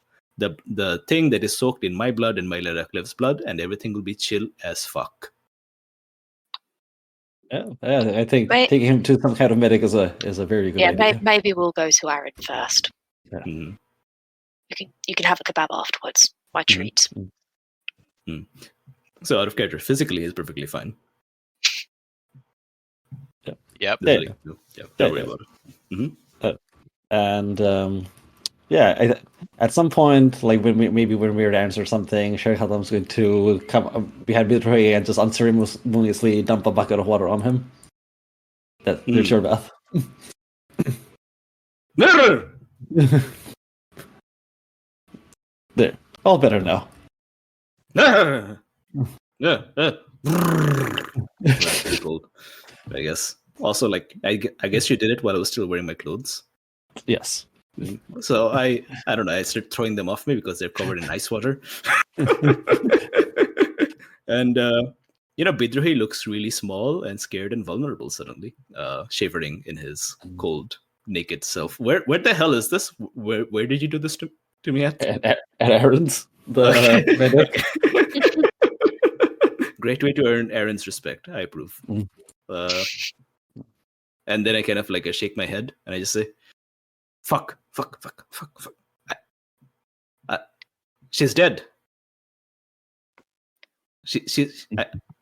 thing that is soaked in my blood and my Clev's blood, and everything will be chill as fuck. Yeah, I think taking him to some kind of medic is a very good idea. Yeah, maybe we'll go to Aaron first. Yeah. Mm. You can have a kebab afterwards. My treat. So out of character, physically is perfectly fine. Yep. Don't worry about it. And at some point, like when we're to answer something, Sherikadam's going to come behind Bidre and just unceremoniously dump a bucket of water on him. There's your bath. Never! There, all better now. That's pretty cool, I guess. Also, like, I guess you did it while I was still wearing my clothes. Yes. So I don't know. I started throwing them off me because they're covered in ice water. And Bidruhi looks really small and scared and vulnerable suddenly, shivering in his cold, naked self. Where the hell is this? Where did you do this to me at? At Aaron's, the medic. Great way to earn Aaron's respect. I approve. And then I kind of like I shake my head and I just say, fuck. She's dead.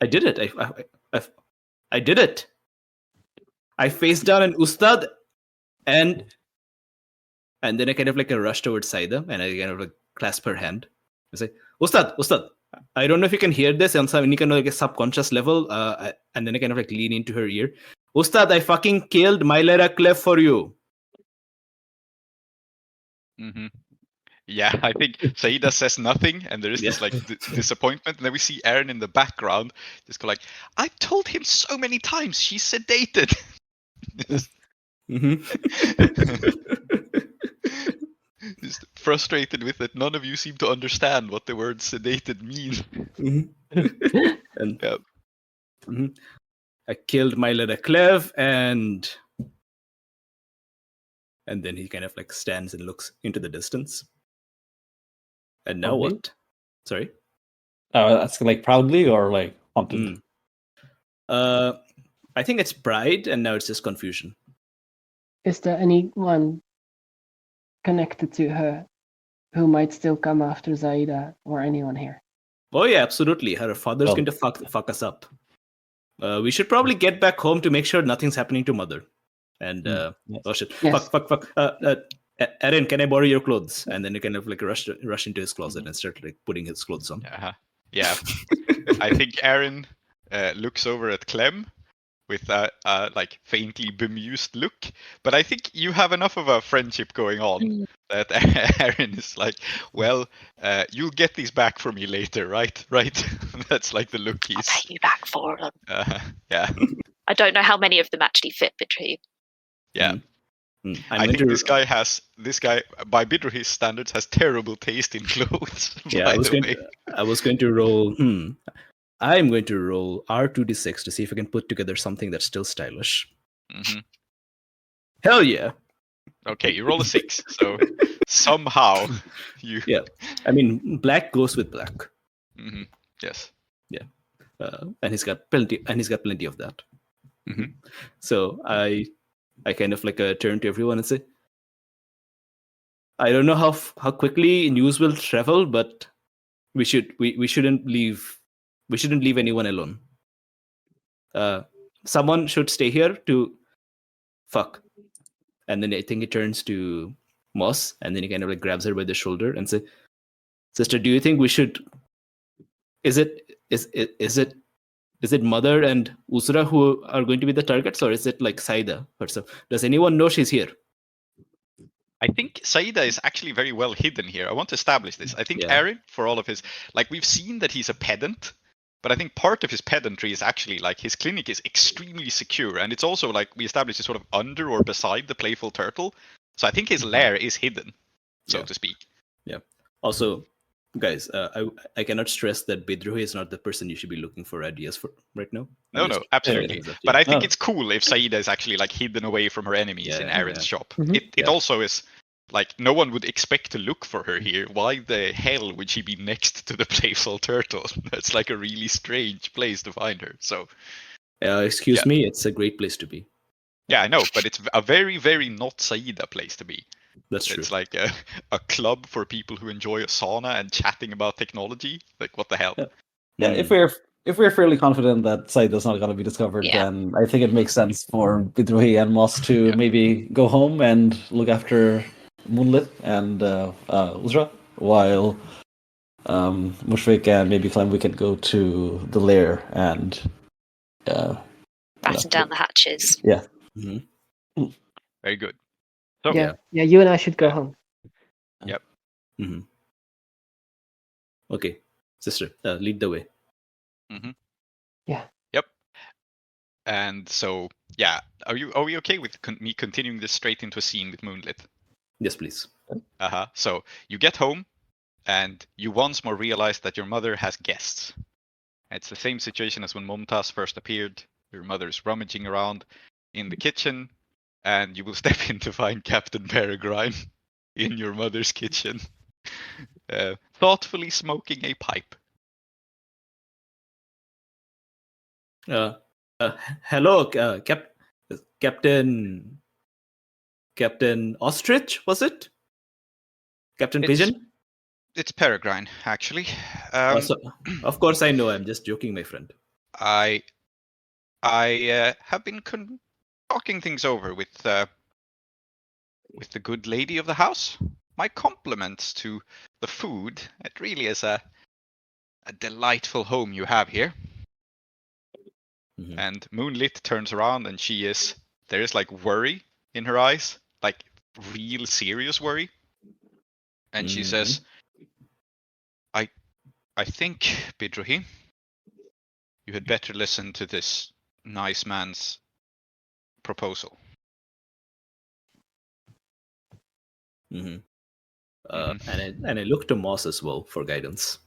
I did it. I did it. I faced down an Ustad, and then I kind of like a rush towards Saida, and I kind of like clasp her hand. I say, Ustad, I don't know if you can hear this on some any kind of like a subconscious level, and then I kind of like lean into her ear. Ustad, I fucking killed Mylera Clef for you. Mm-hmm. Yeah, I think Saida says nothing, and there is this like disappointment, and then we see Aaron in the background just go like, "I told him so many times she's sedated." Just frustrated with it. None of you seem to understand what the word sedated means. And Yeah. I killed Mylera Clef, and then he kind of like stands and looks into the distance. And now Proudly? what? Sorry? That's like proudly or like haunted? I think it's pride, and now it's just confusion. Is there anyone connected to her who might still come after Zaida or anyone here? Oh yeah, absolutely. Her father's going to fuck us up. We should probably get back home to make sure nothing's happening to mother. And Yes. oh shit, Yes. fuck. Aaron, can I borrow your clothes? And then he kind of like rush into his closet and start like putting his clothes on. Yeah. I think Aaron looks over at Clem with a like faintly bemused look, but I think you have enough of a friendship going on that Aaron is like, well, you'll get these back for me later, right? That's like the look I'll he's. pay you back for them. Yeah. I don't know how many of them actually fit Bidri. Yeah. I think this guy by Bidruhi's standards has terrible taste in clothes. Yeah, I was going to roll. I'm going to roll R2d6 to see if I can put together something that's still stylish. Mm-hmm. Hell yeah! Okay, you roll a 6, so somehow you. Yeah, I mean black goes with black. Mm-hmm. Yes. Yeah, and he's got plenty of that. Mm-hmm. So I kind of like turn to everyone and say, I don't know how quickly news will travel, but we shouldn't leave anyone alone. Someone should stay here to fuck. And then I think he turns to Moss, and then he kind of like grabs her by the shoulder and say, "Sister, do you think we should? Is it Mother and Usura who are going to be the targets, or is it like Saida herself? Does anyone know she's here?" I think Saida is actually very well hidden here. I want to establish this. I think Yeah. Aaron, for all of his, like, we've seen that he's a pedant, but I think part of his pedantry is actually like his clinic is extremely secure, and it's also like we established it's sort of under or beside the playful turtle. So I think his lair is hidden, so to speak. Yeah. Also, guys, I cannot stress that Bidruhi is not the person you should be looking for ideas for right now. No, absolutely. But I think it's cool if Saida is actually like hidden away from her enemies in Aaron's shop. It also is like no one would expect to look for her here. Why the hell would she be next to the playful turtle? That's like a really strange place to find her. So, excuse me, it's a great place to be. Yeah, I know, but it's a very, very not Saida place to be. That's true. It's like a club for people who enjoy a sauna and chatting about technology. Like, what the hell? Yeah, if we're fairly confident that Saida's not going to be discovered, then I think it makes sense for Bidruhi and Moss to maybe go home and look after Moonlit and Uzra, while Mushfiq and maybe Clem, we can go to the lair and batten down the hatches. Yeah. Mm-hmm. Very good. So, yeah, you and I should go home. Yep. Mm-hmm. Okay, sister, lead the way. Mm-hmm. Yeah. Yep. And so, are we okay with me continuing this straight into a scene with Moonlit? Yes, please. So you get home, and you once more realize that your mother has guests. It's the same situation as when Mumtaz first appeared. Your mother's rummaging around in the kitchen, and you will step in to find Captain Peregrine in your mother's kitchen, thoughtfully smoking a pipe. Hello, Captain Ostrich, was it? Captain Pigeon? It's Peregrine, actually. Of course I know. I'm just joking, my friend. I have been talking things over with the good lady of the house. My compliments to the food. It really is a delightful home you have here. Mhm. And Moonlit turns around and there is like worry in her eyes, like real serious worry. And she says, I think, Bidruhi, you had better listen to this nice man's proposal. Mm-hmm. And I look to Moss as well for guidance.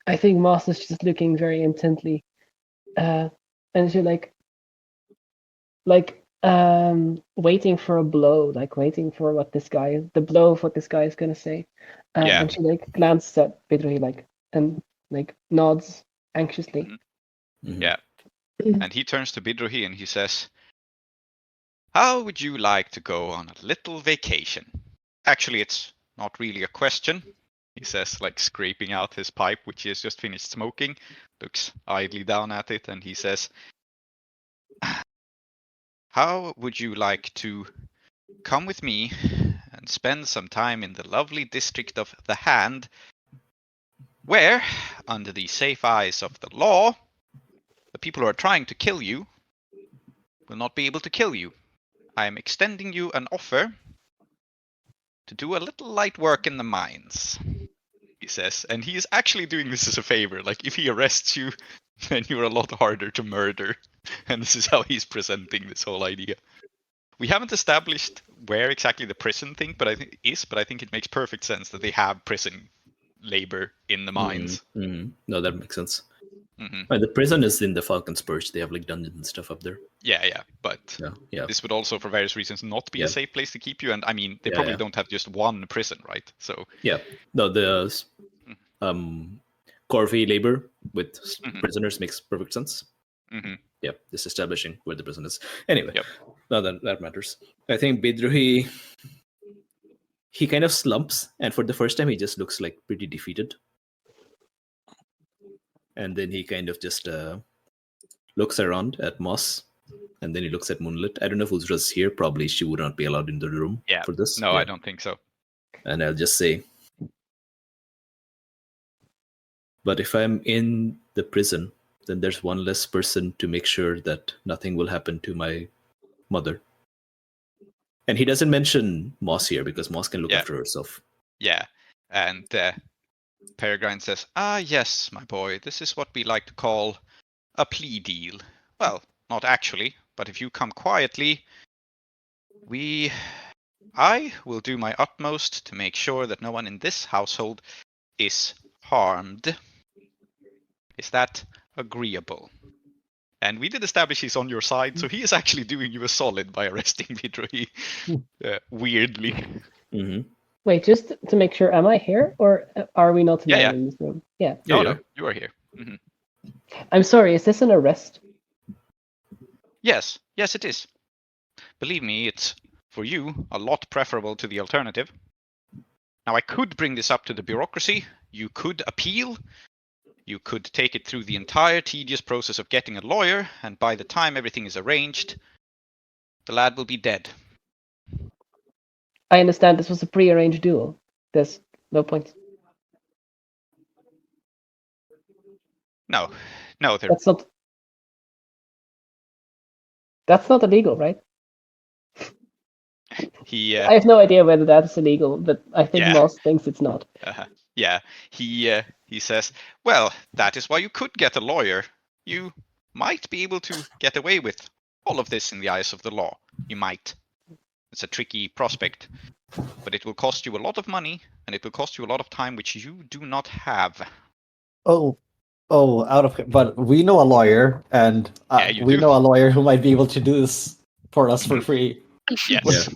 I think Moss is just looking very intently, and she waiting for a blow, like waiting for the blow of what this guy is gonna say. Yeah. And she glances at Bidri and nods anxiously. Mm-hmm. Yeah. And he turns to Bidruhi and he says, how would you like to go on a little vacation? Actually, it's not really a question, he says, like scraping out his pipe, which he has just finished smoking, looks idly down at it, and he says, how would you like to come with me and spend some time in the lovely district of the Hand, where, under the safe eyes of the law, the people who are trying to kill you will not be able to kill you. I am extending you an offer to do a little light work in the mines, he says. And he is actually doing this as a favor. Like, if he arrests you, then you're a lot harder to murder. And this is how he's presenting this whole idea. We haven't established where exactly the prison thing but I think it makes perfect sense that they have prison labor in the mines. Mm-hmm. No, that makes sense. Mm-hmm. The prison is in the Falcon's Perch. They have dungeons and stuff up there. Yeah, but yeah. This would also, for various reasons, not be a safe place to keep you. And I mean, they probably don't have just one prison, right? So the Corvée labor with prisoners makes perfect sense. Mm-hmm. Yeah, just establishing where the prison is. Anyway, no, that matters. I think Bidruhi, he kind of slumps, and for the first time, he just looks like pretty defeated. And then he kind of just looks around at Moss, and then he looks at Moonlit. I don't know if Uzra's here. Probably she would not be allowed in the room for this. No, I don't think so. And I'll just say, but if I'm in the prison, then there's one less person to make sure that nothing will happen to my mother. And he doesn't mention Moss here because Moss can look after herself. Yeah, and Peregrine says, yes, my boy, this is what we like to call a plea deal. Well, not actually, but if you come quietly, I will do my utmost to make sure that no one in this household is harmed. Is that agreeable? And we did establish he's on your side, so he is actually doing you a solid by arresting Bidruhi, weirdly. Mm-hmm. Wait, just to make sure, am I here or are we not alone in this room? Yeah. No, you are here. Mm-hmm. I'm sorry, is this an arrest? Yes, it is. Believe me, it's, for you, a lot preferable to the alternative. Now, I could bring this up to the bureaucracy. You could appeal. You could take it through the entire tedious process of getting a lawyer, and by the time everything is arranged, the lad will be dead. I understand this was a pre-arranged duel. There's no point. No. That's not illegal, right? I have no idea whether that's illegal, but I think Moss thinks it's not. He says, well, that is why you could get a lawyer. You might be able to get away with all of this in the eyes of the law. You might. It's a tricky prospect, but it will cost you a lot of money, and it will cost you a lot of time, which you do not have. But we know a lawyer, and we know a lawyer who might be able to do this for us for free. Yes.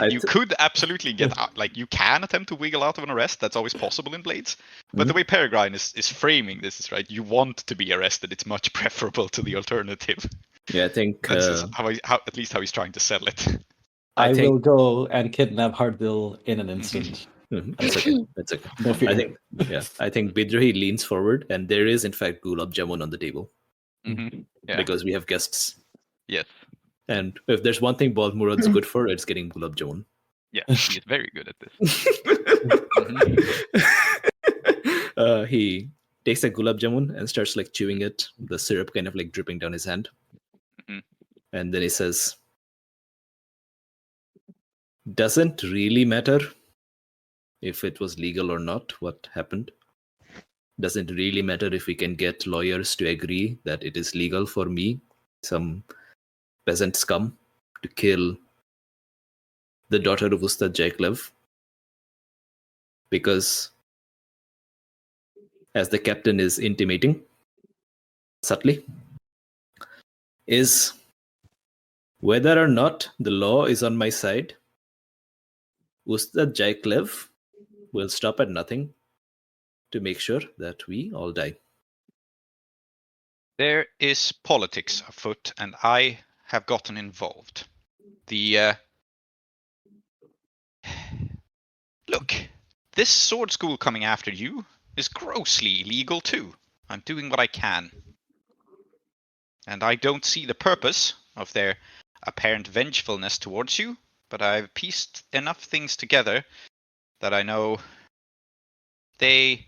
You could absolutely get out, you can attempt to wiggle out of an arrest. That's always possible in Blades. But the way Peregrine is framing this is right. You want to be arrested. It's much preferable to the alternative. Yeah, I think that's how at least how he's trying to sell it. I think will go and kidnap Hardil in an instant. That's okay. That's okay. No fear. I think Bidrohi leans forward, and there is in fact gulab jamun on the table Yeah. because we have guests. Yes. And if there's one thing Bald Murad's good for, it's getting gulab jamun. Yeah. He is very good at this. He takes a gulab jamun and starts like chewing it, the syrup kind of like dripping down his hand. Mhm. And then he says, doesn't really matter if it was legal or not, what happened. Doesn't really matter if we can get lawyers to agree that it is legal for me, some peasant scum, to kill the daughter of Ustad Jaiklev. Because, as the captain is intimating, subtly, is whether or not the law is on my side, Ustad Jaiklev will stop at nothing to make sure that we all die. There is politics afoot, and I have gotten involved. Look, this sword school coming after you is grossly illegal too. I'm doing what I can. And I don't see the purpose of their apparent vengefulness towards you, but I've pieced enough things together that I know they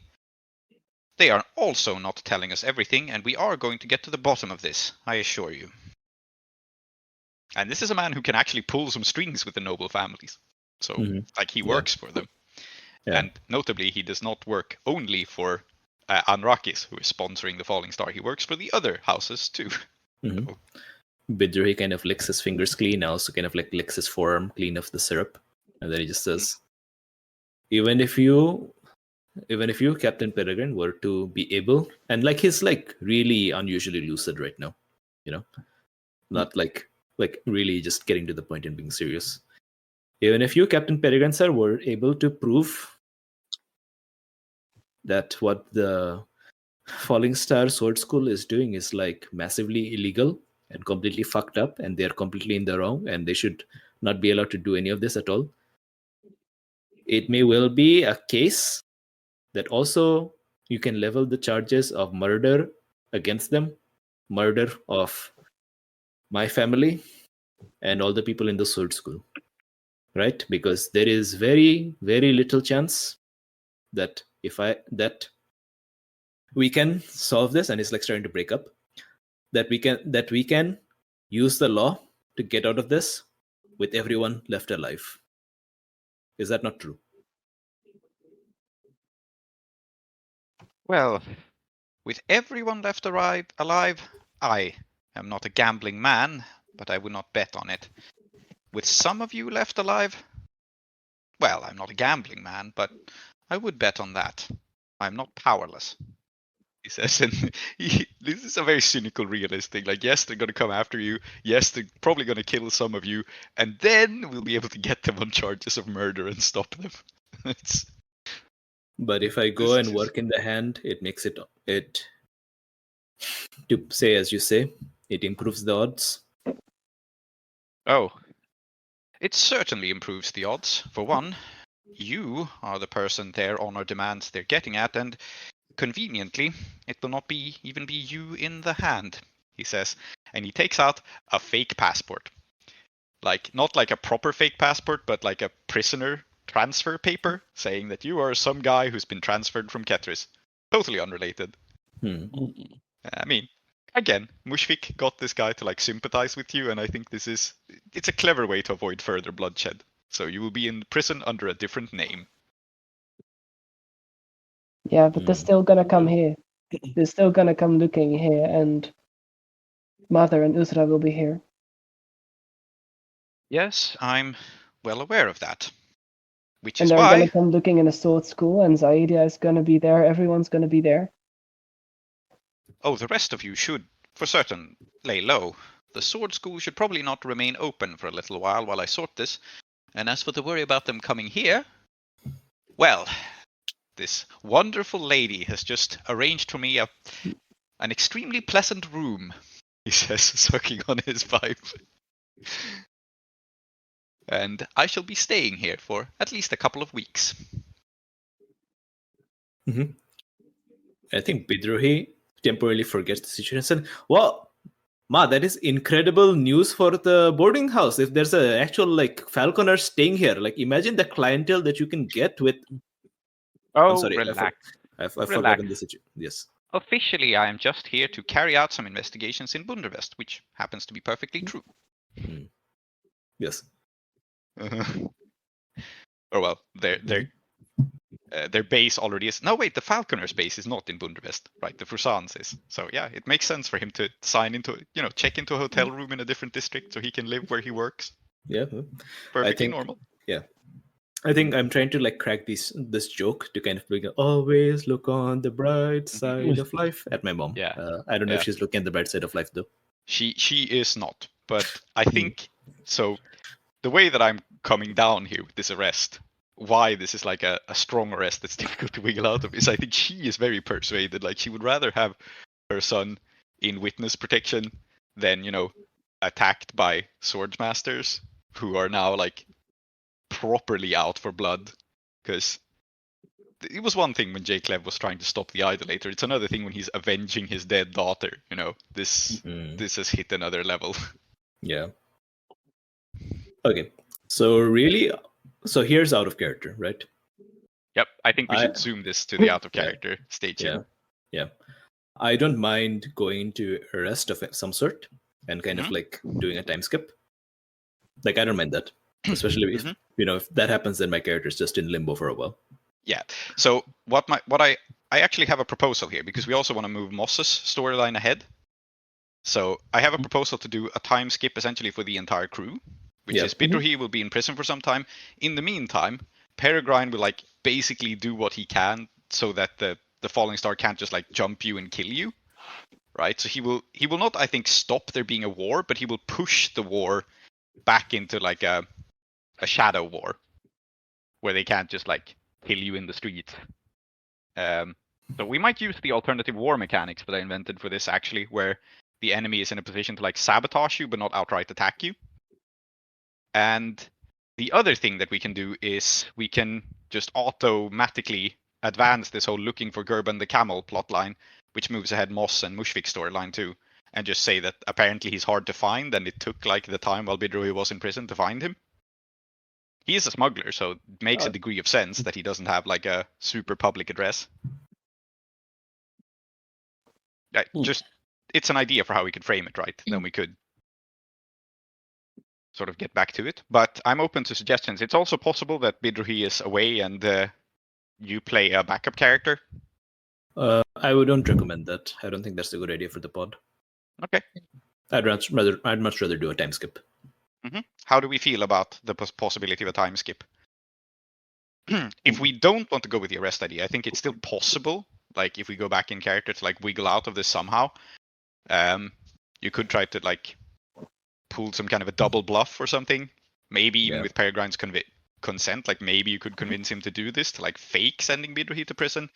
are also not telling us everything, and we are going to get to the bottom of this, I assure you. And this is a man who can actually pull some strings with the noble families. So, like, he works for them. Yeah. And notably, he does not work only for Anrakis, who is sponsoring the Falling Star. He works for the other houses, too. So. Bidrohi kind of licks his fingers clean, also kind of like licks his forearm clean of the syrup. And then he just says, even if you, Captain Peregrine, were to be able, and like he's like really unusually lucid right now, you know, not like really just getting to the point and being serious. Even if you, Captain Peregrine, sir, were able to prove that what the Falling Star Sword School is doing is like massively illegal and completely fucked up, and they're completely in the wrong, and they should not be allowed to do any of this at all. It may well be a case that also you can level the charges of murder against them, murder of my family and all the people in the sword school, right? Because there is very, very little chance that we can solve this, and it's like starting to break up, that we can use the law to get out of this with everyone left alive. Is that not true? Well, with everyone left alive, I am not a gambling man, but I would not bet on it. With some of you left alive, well, I'm not a gambling man, but I would bet on that. I'm not powerless, he says. And this is a very cynical realist thing. Like, yes, they're going to come after you. Yes, they're probably going to kill some of you. And then we'll be able to get them on charges of murder and stop them. But if I go and work in the hand, it makes it to say, as you say, it improves the odds. Oh, it certainly improves the odds. For one, you are the person their honor demands they're getting at, and conveniently, it will not even be you in the hand, he says. And he takes out a fake passport. Like, not like a proper fake passport, but like a prisoner transfer paper saying that you are some guy who's been transferred from Ketris. Totally unrelated. I mean, again, Mushfik got this guy to like sympathize with you, and I think it's a clever way to avoid further bloodshed. So you will be in prison under a different name. Yeah, but they're still gonna come here. They're still gonna come looking here, and Mother and Usra will be here. Yes, I'm well aware of that. Which And is they're why... gonna come looking in a sword school, and Zaidia is gonna be there. Everyone's gonna be there. Oh, the rest of you should, for certain, lay low. The sword school should probably not remain open for a little while I sort this. And as for the worry about them coming here, well, this wonderful lady has just arranged for me an extremely pleasant room, he says, sucking on his pipe. And I shall be staying here for at least a couple of weeks. I think Bidrohi temporarily forgets the situation and said, well, Ma, that is incredible news for the boarding house. If there's an actual like falconer staying here, like imagine the clientele that you can get with. Oh, I'm sorry, relax. I've Relax. forgotten the situation. Yes. Officially, I am just here to carry out some investigations in Bundervest, which happens to be perfectly true. Yes. Or well, their base already is. No, wait, the Falconer's base is not in Bundervest, right? The Frusan's is. So yeah, it makes sense for him to sign into, check into a hotel room in a different district so he can live where he works. Yeah. Perfectly normal. Yeah. I think I'm trying to like crack this joke to kind of like always look on the bright side of life at my mom. Yeah. I don't know if she's looking at the bright side of life though. She is not, but I think so. The way that I'm coming down here with this arrest, why this is like a strong arrest that's difficult to wiggle out of, is I think she is very persuaded. Like she would rather have her son in witness protection than attacked by swordsmasters who are now like properly out for blood. Because it was one thing when J. Clev was trying to stop the idolater. It's another thing when he's avenging his dead daughter. This has hit another level. Yeah. Okay. So here's out of character, right? Yep. I think we should zoom this to the out of character stage here. Yeah. I don't mind going to arrest of some sort and kind of like doing a time skip. Like I don't mind that. Especially if if that happens, then my character's just in limbo for a while. Yeah. So I actually have a proposal here because we also want to move Moss's storyline ahead. So I have a proposal to do a time skip essentially for the entire crew, which is Bidrohi will be in prison for some time. In the meantime, Peregrine will like basically do what he can so that the Falling Star can't just like jump you and kill you. Right? So he will not, I think, stop there being a war, but he will push the war back into like a shadow war where they can't just like kill you in the streets. So we might use the alternative war mechanics that I invented for this actually, where the enemy is in a position to like sabotage you but not outright attack you. And the other thing that we can do is we can just automatically advance this whole looking for Gerben the Camel plotline, which moves ahead Moss and Mushfik's storyline too, and just say that apparently he's hard to find and it took like the time while Bidrohi was in prison to find him. He is a smuggler, so it makes a degree of sense that he doesn't have like a super public address. Just it's an idea for how we could frame it, right? Then we could sort of get back to it. But I'm open to suggestions. It's also possible that Bidrohi is away and you play a backup character. I don't recommend that. I don't think that's a good idea for the pod. Okay. I'd much rather do a time skip. How do we feel about the possibility of a time skip? If we don't want to go with the arrest idea, I think it's still possible. Like if we go back in character to like wiggle out of this somehow, you could try to like pull some kind of a double bluff or something. Maybe even with Peregrine's consent, like maybe you could convince him to do this to like fake sending Bidrohi to prison.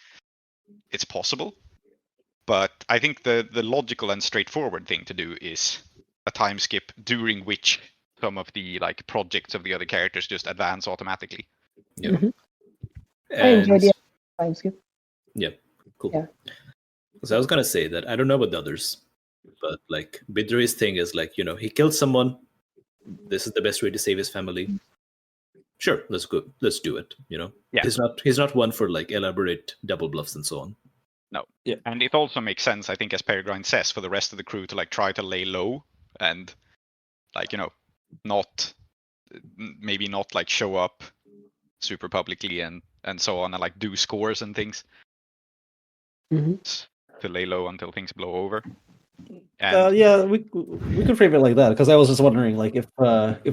It's possible, but I think the logical and straightforward thing to do is a time skip during which some of the like projects of the other characters just advance automatically. Yeah. I enjoy the time skip. Yeah, cool. Yeah. So I was gonna say that I don't know about the others, but like Bidrohi's thing is like he killed someone. This is the best way to save his family. Sure, let's go. Let's do it. Yeah. He's not one for like elaborate double bluffs and so on. No. Yeah. And it also makes sense, I think, as Peregrine says, for the rest of the crew to like try to lay low and like maybe not like show up super publicly and so on and like do scores and things to lay low until things blow over. And we could frame it like that because I was just wondering like if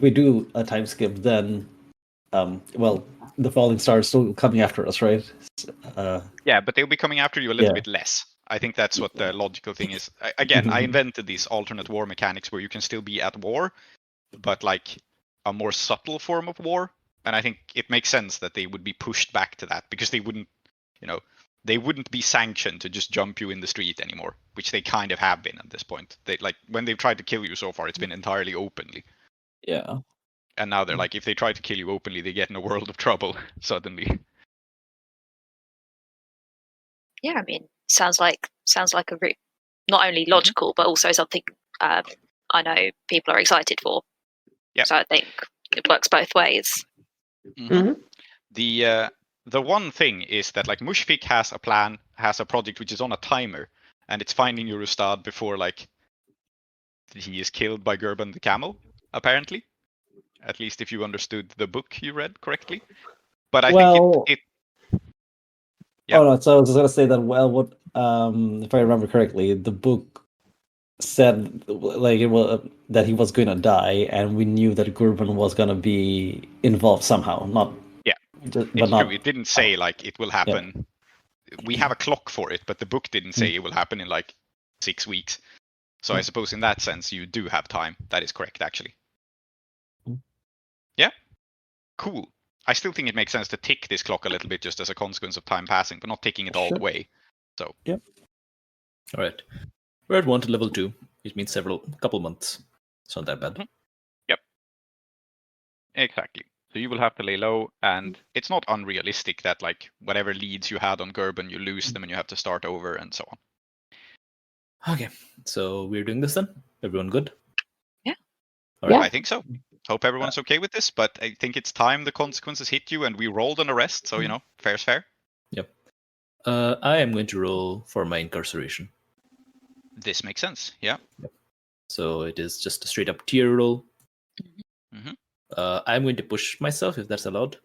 we do a time skip then the Falling Star is still coming after us, right? Yeah, but they'll be coming after you a little bit less. I think that's what the logical thing is. Again, I invented these alternate war mechanics where you can still be at war, but like a more subtle form of war. And I think it makes sense that they would be pushed back to that because they wouldn't be sanctioned to just jump you in the street anymore, which they kind of have been at this point. They like when they've tried to kill you so far, it's been entirely openly. Yeah. And now they're like, if they try to kill you openly, they get in a world of trouble suddenly. Yeah, I mean, sounds like a route, not only logical but also something I know people are excited for. Yep. So I think it works both ways. The one thing is that like Mushfiq has a plan, has a project which is on a timer, and it's finding Urustad before like he is killed by Gerben the camel, apparently. At least if you understood the book you read correctly. But I think it yeah. Oh no, so I was just gonna say that what if I remember correctly, the book said like that he was gonna die, and we knew that Gerben was gonna be involved somehow. Not it's true. It didn't say like it will happen. Yeah. We have a clock for it, but the book didn't say it will happen in like 6 weeks. So I suppose in that sense you do have time. That is correct, actually. Yeah. Cool. I still think it makes sense to tick this clock a little bit just as a consequence of time passing, but not ticking it all the way. So. Yep. All right. We're at 1 to level 2. It means couple months. It's not that bad. Yep. Exactly. So you will have to lay low, and it's not unrealistic that like whatever leads you had on Gerben, you lose them and you have to start over and so on. Okay. So we're doing this then? Everyone good? Yeah. All right. I think so. Hope everyone's okay with this, but I think it's time the consequences hit you, and we rolled an arrest, so fair's fair. Yep. I am going to roll for my incarceration. This makes sense, yeah. Yep. So it is just a straight up tier roll. I'm going to push myself if that's allowed.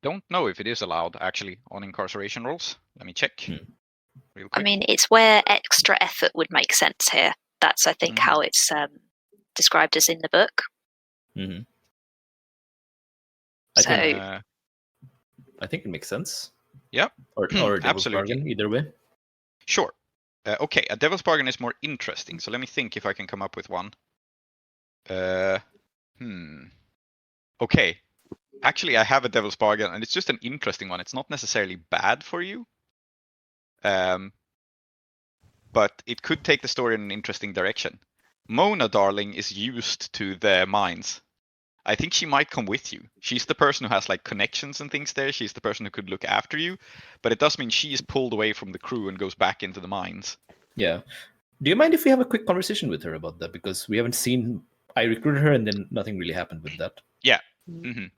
Don't know if it is allowed actually on incarceration rolls. Let me check. Real quick. I mean, it's where extra effort would make sense here. That's, I think, how it's described as in the book. I think it makes sense. Yep. Or a devil's bargain, either way. Sure. Okay, a devil's bargain is more interesting. So let me think if I can come up with one. Okay. Actually, I have a devil's bargain, and it's just an interesting one. It's not necessarily bad for you. But it could take the story in an interesting direction. Mona, darling, is used to the mines. I think she might come with you. She's the person who has like connections and things there. She's the person who could look after you. But it does mean she is pulled away from the crew and goes back into the mines. Yeah. Do you mind if we have a quick conversation with her about that? Because we haven't seen... I recruited her and then nothing really happened with that. Yeah.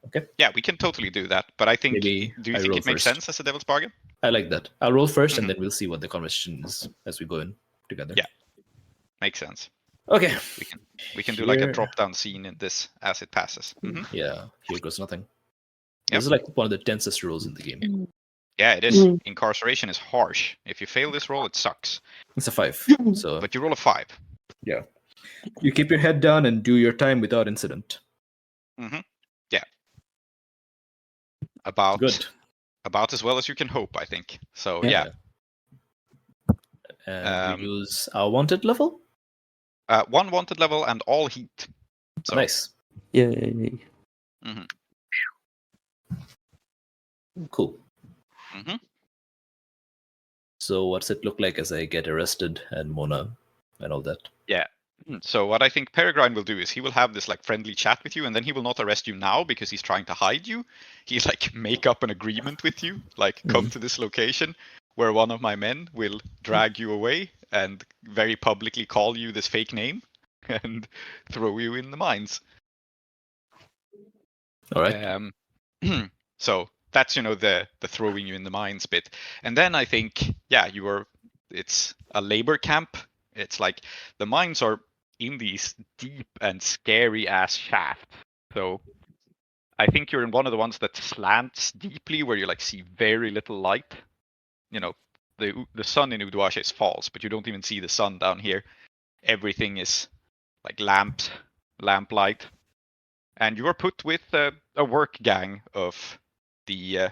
Okay. Yeah, we can totally do that. But I think... do you think it makes sense as a devil's bargain? I like that. I'll roll first and then we'll see what the conversation is as we go in together. Yeah. Makes sense. Okay. We can do like a drop-down scene in this as it passes. Yeah, here goes nothing. Yep. This is like one of the tensest rolls in the game. Yeah, it is. Incarceration is harsh. If you fail this roll, it sucks. It's a 5. So but you roll a 5. Yeah. You keep your head down and do your time without incident. Yeah. About as well as you can hope, I think. So yeah. And we use our wanted level? 1 wanted level and all heat. So. Nice. Yay. Cool. So what's it look like as I get arrested and Mona and all that? Yeah. So what I think Peregrine will do is he will have this like friendly chat with you, and then he will not arrest you now because he's trying to hide you. He's like make up an agreement with you, like come to this location where one of my men will drag you away and very publicly call you this fake name and throw you in the mines. All right. So that's the throwing you in the mines bit. And then I think it's a labor camp. It's like the mines are in these deep and scary ass shafts. So I think you're in one of the ones that slants deeply where you like see very little light. The sun in Uduasha is false, but you don't even see the sun down here. Everything is like lamp light. And you are put with a work gang of the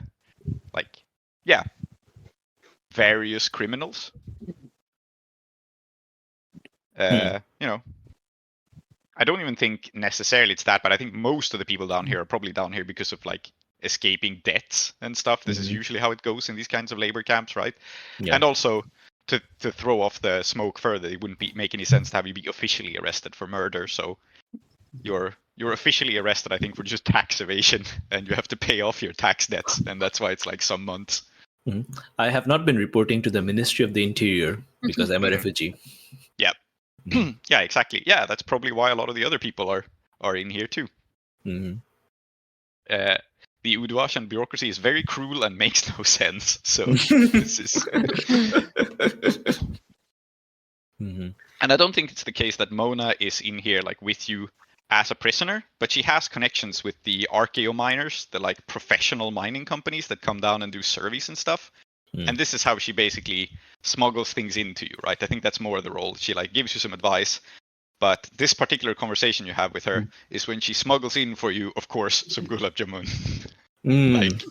various criminals. I don't even think necessarily it's that, but I think most of the people down here are probably down here because of like escaping debts and stuff. This is usually how it goes in these kinds of labor camps, right? Yeah. And also to throw off the smoke further, it wouldn't make any sense to have you be officially arrested for murder. So you're you're officially arrested, I think, for just tax evasion, and you have to pay off your tax debts, and that's why it's like some months. I have not been reporting to the Ministry of the Interior because I'm a refugee. Yeah. Yeah, exactly. Yeah, that's probably why a lot of the other people are in here too. The Uduashan bureaucracy is very cruel and makes no sense. So this is. And I don't think it's the case that Mona is in here like with you as a prisoner, but she has connections with the archaeo miners, the like professional mining companies that come down and do surveys and stuff. And this is how she basically smuggles things into you, right? I think that's more the role. She like gives you some advice, but this particular conversation you have with her is when she smuggles in for you, of course, some gulab jamun. Like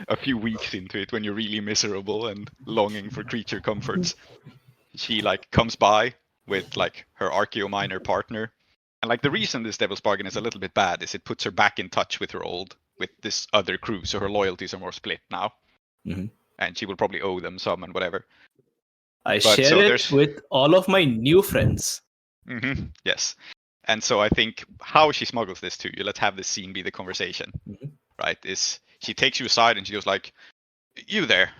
a few weeks into it, when you're really miserable and longing for creature comforts, she like comes by with like her archaeo miner partner. And like the reason this Devil's Bargain is a little bit bad is it puts her back in touch with with this other crew, so her loyalties are more split now. And she will probably owe them some and whatever. I share it with all of my new friends. Yes. And so I think how she smuggles this to you, let's have this scene be the conversation, right? Is she takes you aside and she goes like, you there,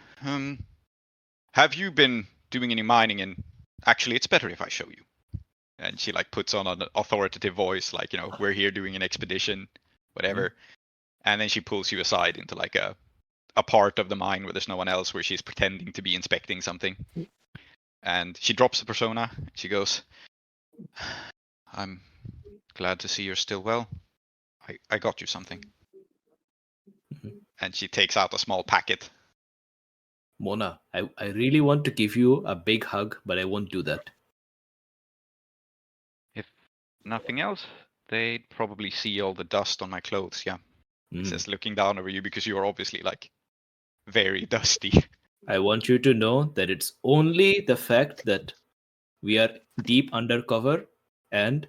have you been doing any mining? And actually, it's better if I show you. And she like puts on an authoritative voice, like, you know, we're here doing an expedition, whatever. And then she pulls you aside into like a part of the mine where there's no one else, where she's pretending to be inspecting something. And she drops the persona. She goes, I'm glad to see you're still well. I got you something. And she takes out a small packet. Mona, I really want to give you a big hug, but I won't do that. If nothing else, they'd probably see all the dust on my clothes, yeah. Says, looking down over you, because you are obviously like very dusty. I want you to know that it's only the fact that we are deep undercover, and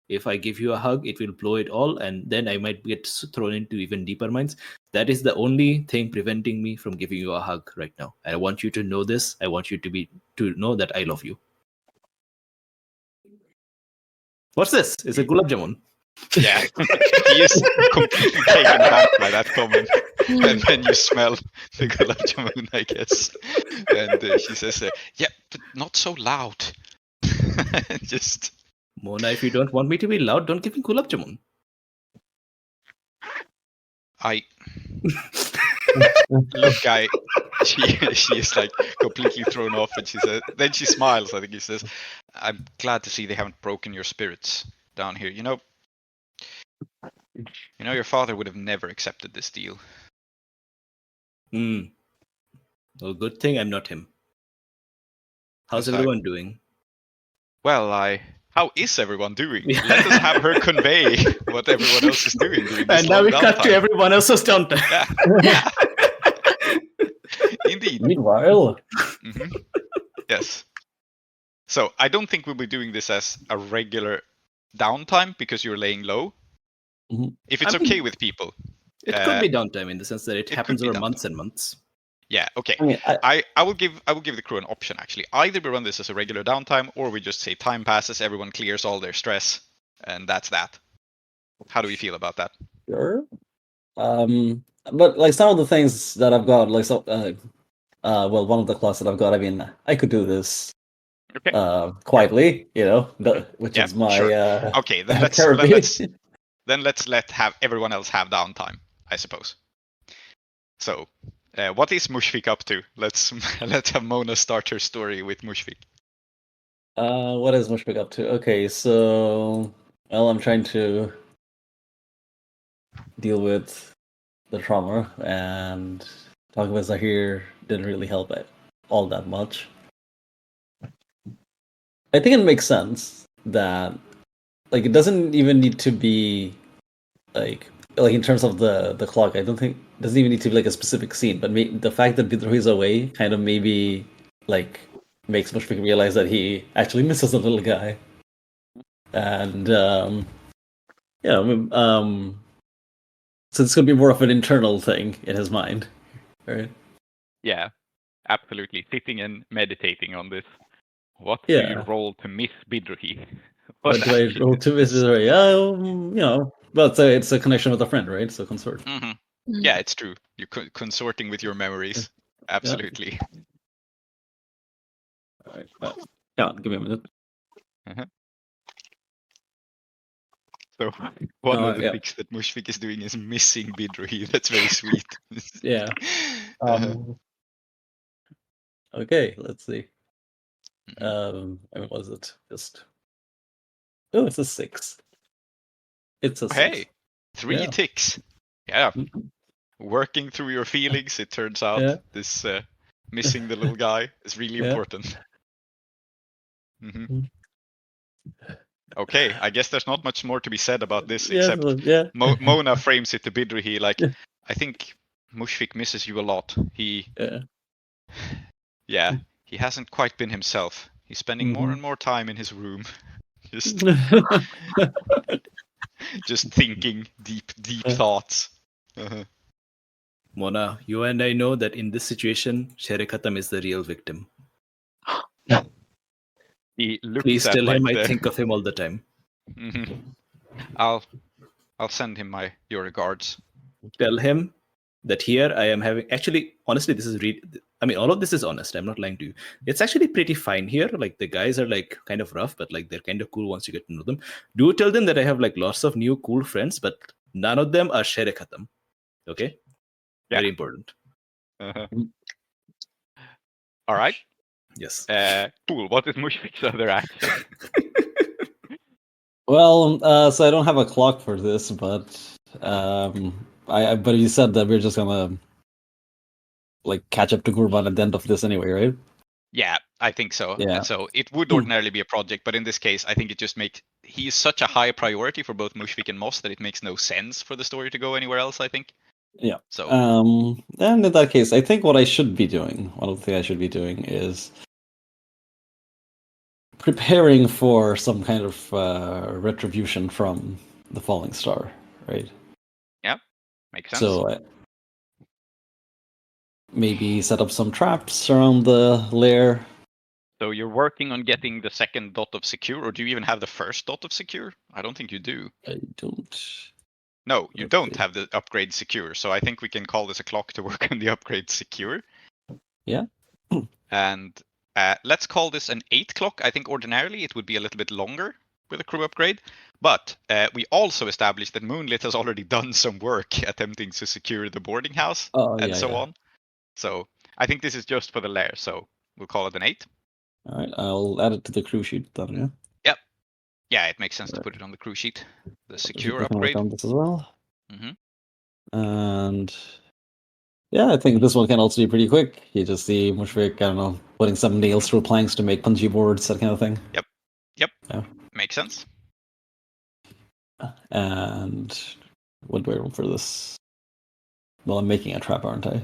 if I give you a hug, it will blow it all, and then I might get thrown into even deeper mines. That is the only thing preventing me from giving you a hug right now. I want you to know this. I want you to know that I love you. What's this? It's a gulab jamun. Yeah, he is completely taken back by that comment. And then you smell the gulab jamun, I guess. And she says, yeah, but not so loud. Just... Mona, if you don't want me to be loud, don't give me gulab jamun. Look, she is like completely thrown off, and she says, then she smiles. I think he says, I'm glad to see they haven't broken your spirits down here. You know, your father would have never accepted this deal. Well, good thing I'm not him. How's everyone doing? Well, how is everyone doing? Let us have her convey what everyone else is doing during this. And now we cut to everyone else's downtime. Yeah. Indeed. Meanwhile. Yes. So I don't think we'll be doing this as a regular downtime because you're laying low. If it's okay with people. It could be downtime in the sense that it happens over months and months. Yeah, okay. I mean, I will give the crew an option, actually. Either we run this as a regular downtime, or we just say time passes, everyone clears all their stress, and that's that. How do we feel about that? Sure. But like some of the things that I've got, like well, one of the classes that I've got, I mean, I could do this quietly, which is my okay. Then let's have everyone else have downtime, I suppose. So, what is Mushfik up to? Let's have Mona start her story with Mushfik. What is Mushfik up to? Okay, so I'm trying to deal with the trauma, and talking with Zahir didn't really help it all that much. I think it makes sense that like it doesn't even need to be like in terms of the clock. I don't think it doesn't even need to be like a specific scene, but the fact that Bidro is away kind of maybe like makes Mushfik realize that he actually misses the little guy, and so it's gonna be more of an internal thing in his mind, right? Yeah, absolutely. Sitting and meditating on this. What do you roll to miss Bidrohi? What do I roll to Viceroy? Well, it's a connection with a friend, right? So consort. Mhm. Yeah, it's true. You're consorting with your memories. Absolutely. All right. Yeah, give me a minute. So one of the things that Mushfik is doing is missing Bidrohi. That's very sweet. Yeah. Okay, let's see. What was it? Just it's a 6. It's a 6. Hey, 3 ticks. Yeah. Working through your feelings, it turns out this missing the little guy is really important. Okay, I guess there's not much more to be said about this except Mona frames it to Bidrohi like, I think Mushfik misses you a lot. He hasn't quite been himself. He's spending more and more time in his room. Just thinking deep thoughts. Mona, you and I know that in this situation, Shere Khatam is the real victim. Please tell him I think of him all the time. I'll send him your regards. Tell him that here I am having... Actually, honestly, this is all of this is honest. I'm not lying to you. It's actually pretty fine here. Like, the guys are like kind of rough, but like they're kind of cool once you get to know them. Do tell them that I have like lots of new cool friends, but none of them are Shere Khatam. Okay? Yeah. Very important. All right. Yes. Cool. What is Mushfik's other action? Well, so I don't have a clock for this, but but you said that we're just gonna like catch up to Gurban at the end of this anyway, right? Yeah, I think so. Yeah. And so it would ordinarily be a project, but in this case, I think it just makes he is such a high priority for both Mushfik and Moss that it makes no sense for the story to go anywhere else, I think. Yeah. So and in that case, I think what I should be doing, one of the things I should be doing is preparing for some kind of retribution from the falling star, right? Yeah, makes sense. So maybe set up some traps around the lair. So you're working on getting the second dot of secure, or do you even have the first dot of secure? I don't think you do. I don't. No, you don't have the upgrade secure, so I think we can call this a clock to work on the upgrade secure. Yeah. And let's call this an 8 clock. I think ordinarily it would be a little bit longer with a crew upgrade. But we also established that Moonlit has already done some work attempting to secure the boarding house and so on. So I think this is just for the lair, so we'll call it an 8. All right, I'll add it to the crew sheet then, yeah? Yep. Yeah, it makes sense to put it on the crew sheet. The secure upgrade. On this as well. And yeah, I think this one can also be pretty quick. You just see Mushfik, I don't know, putting some nails through planks to make punji boards, that kind of thing. Yep. Yeah. Makes sense. And what do I roll for this? Well, I'm making a trap, aren't I?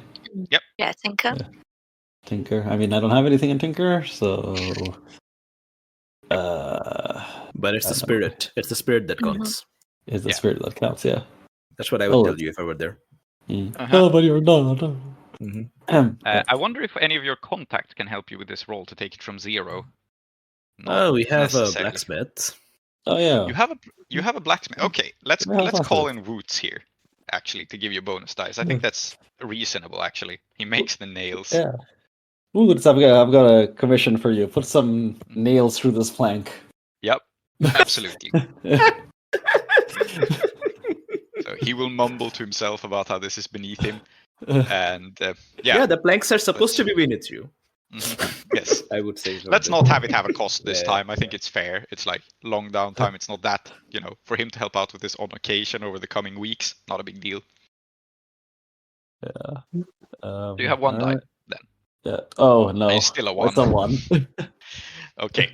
Yep. Yeah, Tinker. Yeah. Tinker. I mean, I don't have anything in Tinker, so... but it's the spirit. It's the spirit that counts. It's the spirit that counts, yeah. That's what I would tell you if I were there. Oh, but you're not. I wonder if any of your contacts can help you with this roll to take it from 0. We have a blacksmith. Oh yeah. You have a blacksmith. Okay, let's call in Woots here, actually, to give you bonus dice. I think that's reasonable, actually. He makes the nails. Yeah. Woots, I've got a commission for you. Put some nails through this plank. Yep, absolutely. So he will mumble to himself about how this is beneath him. And the planks are supposed to be beneath you. Yes, I would say so. Let's not have it have a cost this time. I think it's fair. It's like long downtime. It's not that, for him to help out with this on occasion over the coming weeks, not a big deal. Yeah. Do you have 1 die then? Yeah. Oh no, it's still a 1. It's a 1. Okay.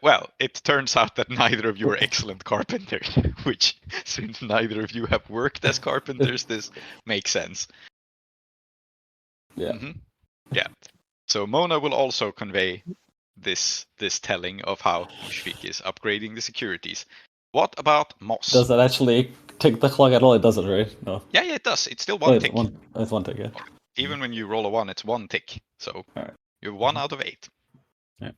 Well, it turns out that neither of you are excellent carpenters, which, since neither of you have worked as carpenters, this makes sense. Yeah. Yeah. So Mona will also convey this telling of how Mushfik is upgrading the securities. What about Moss? Does that actually tick the clock at all? It doesn't, right? No. Yeah, it does. It's still 1 tick. It's 1 tick, yeah. Even when you roll a 1, it's 1 tick. So you're 1 out of 8. Yeah.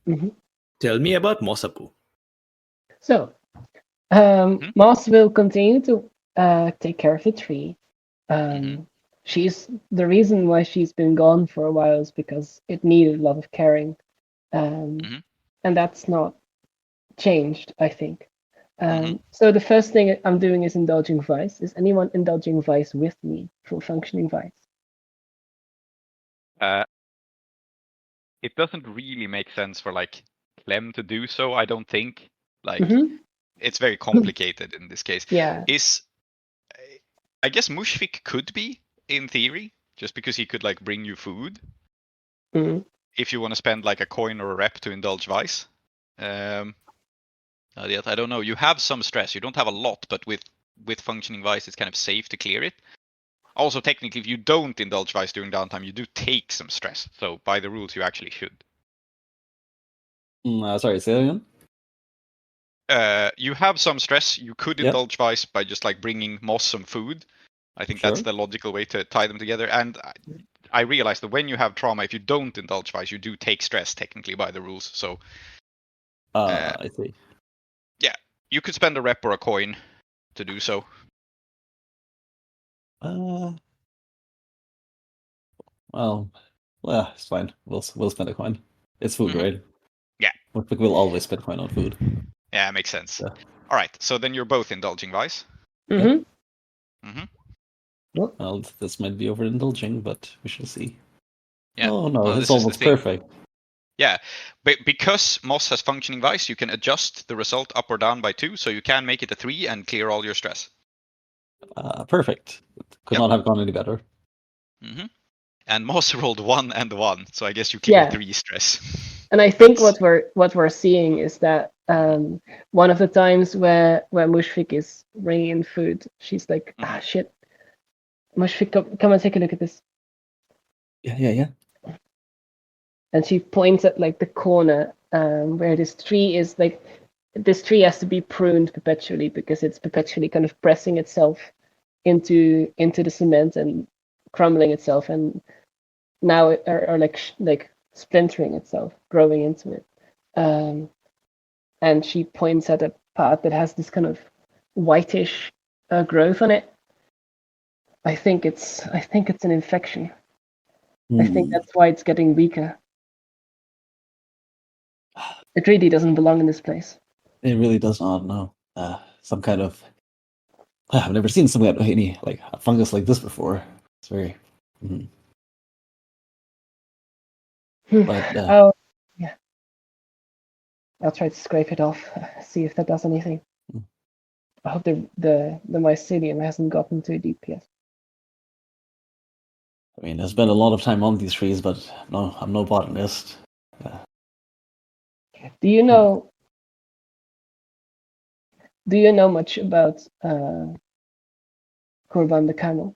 Tell me about Mosapu. So, Moss will continue to take care of the tree. She's the reason why she's been gone for a while is because it needed a lot of caring, and that's not changed, I think. So the first thing I'm doing is indulging vice. Is anyone indulging vice with me? Full functioning vice. It doesn't really make sense for like Clem to do so. I don't think. Like it's very complicated in this case. Yeah. I guess Mushfik could be in theory, just because he could like bring you food. If you want to spend like a coin or a rep to indulge vice. Aadiyat, I don't know. You have some stress. You don't have a lot, but with functioning vice, it's kind of safe to clear it. Also, technically, if you don't indulge vice during downtime, you do take some stress. So by the rules, you actually should. Sorry, say that again? You have some stress. You could indulge vice by just like bringing Moss some food. I think that's the logical way to tie them together. And I realized that when you have trauma, if you don't indulge vice, you do take stress technically by the rules. So I see. Yeah, you could spend a rep or a coin to do so. Well, it's fine. We'll spend a coin. It's food, right? Yeah. We'll always spend coin on food. Yeah, makes sense. Yeah. All right, so then you're both indulging vice. Well, this might be overindulging, but we shall see. Yeah. Oh no, it's almost perfect. Yeah, but because Moss has functioning vice, you can adjust the result up or down by 2, so you can make it a 3 and clear all your stress. Perfect. Could not have gone any better. And Moss rolled 1 and 1, so I guess you clear 3 stress. And I think what we're seeing is that one of the times where Mushfik is bringing in food, she's like, shit, Mushfik, come and take a look at this. Yeah. And she points at like the corner where this tree is. Like this tree has to be pruned perpetually because it's perpetually kind of pressing itself into the cement and crumbling itself, and now are like splintering itself, growing into it. And she points at a part that has this kind of whitish growth on it. I think it's an infection. I think that's why it's getting weaker. It really doesn't belong in this place. It really does not. No, some kind of. I've never seen any like a fungus like this before. It's very. But oh, yeah. I'll try to scrape it off. See if that does anything. I hope the mycelium hasn't gotten too deep yet. I mean, I spent a lot of time on these trees, but no, I'm no botanist. Do you know much about Kurban the camel?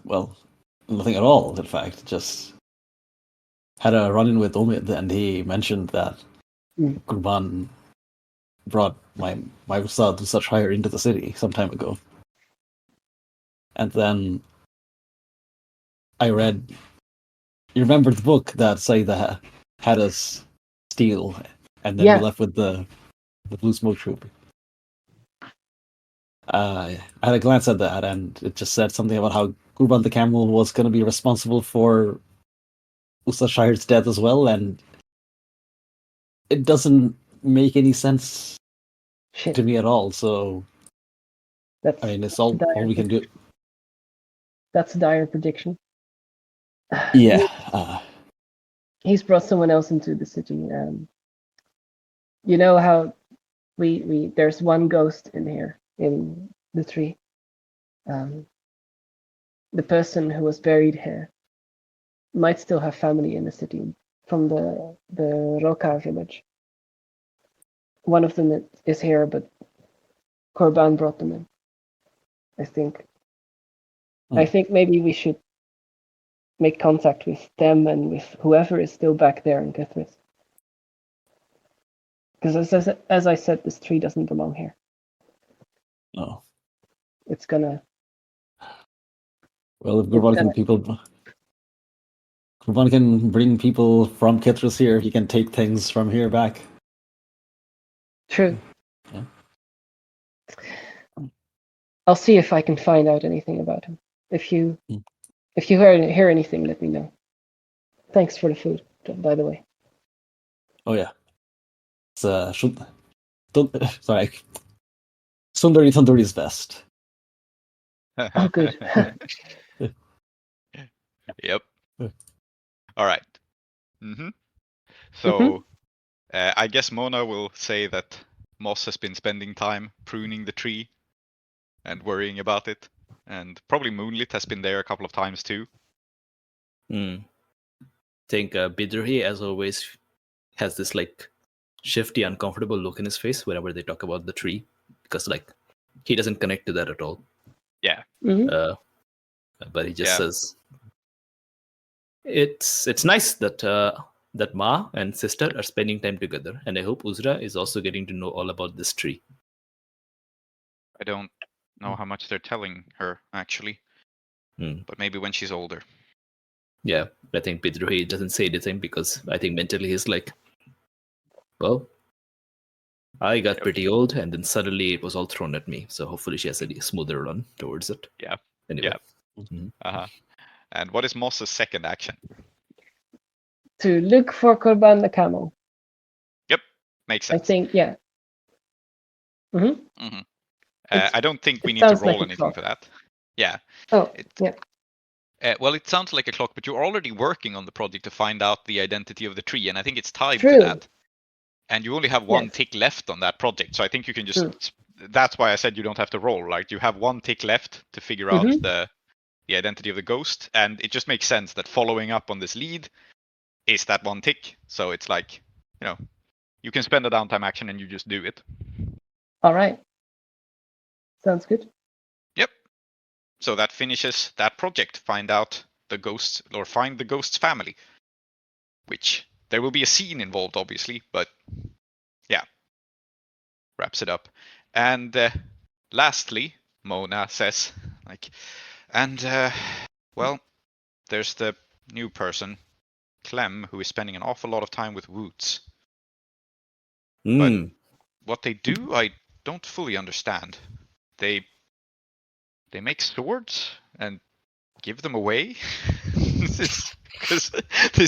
Well, nothing at all, in fact. Just had a run-in with Omid, and he mentioned that Kurban brought my Ustad to such hire into the city some time ago. And then I read... You remember the book that Saida had us steal, and then we left with the Blue Smoke Troop? I had a glance at that, and it just said something about how Kurban the Camel was going to be responsible for Usta Shire's death as well, and it doesn't make any sense to me at all. So, it's all we can do. That's a dire prediction. Yeah. He's brought someone else into the city. You know how we there's one ghost in here in the tree. The person who was buried here might still have family in the city from the Roka village. One of them is here, but Korban brought them in, I think. I think maybe we should make contact with them and with whoever is still back there in Kithris. Because as I said, this tree doesn't belong here. No. It's gonna... Well, if Kurban can bring people from Kithris here, he can take things from here back. True. Yeah. I'll see if I can find out anything about him. If you hear anything, let me know. Thanks for the food, by the way. Oh yeah. It's sorry. Sundari Tandoori is best. Oh, good. Yep. All right. So, I guess Mona will say that Moss has been spending time pruning the tree and worrying about it, and probably Moonlit has been there a couple of times too. I think Bidruhi, as always, has this like shifty, uncomfortable look in his face whenever they talk about the tree, because like he doesn't connect to that at all. Yeah. But he just says, "It's nice that that Ma and sister are spending time together, and I hope Uzra is also getting to know all about this tree." I don't know how much they're telling her actually, but maybe when she's older. Yeah, I think Bidruhi doesn't say anything because I think mentally he's like, well, I got pretty old, and then suddenly it was all thrown at me. So hopefully she has a smoother run towards it. Yeah. Anyway. Yeah. And what is Moss's second action? To look for Korban the camel. Yep, makes sense. I think, yeah. I don't think we need to roll anything for that. Yeah. Oh, yeah. Well, it sounds like a clock, but you're already working on the project to find out the identity of the tree, and I think it's tied to that. And you only have one tick left on that project, so I think you can just... That's why I said you don't have to roll. Like, you have one tick left to figure out the identity of the ghost, and it just makes sense that following up on this lead is that one tick. So it's like, you can spend a downtime action and you just do it. All right. Sounds good. Yep. So that finishes that project. Find out the ghost, or find the ghost's family. Which, there will be a scene involved, obviously, but yeah. Wraps it up. And lastly, Mona says, well, there's the new person, Clem, who is spending an awful lot of time with Woots. But what they do, I don't fully understand. They make swords and give them away. This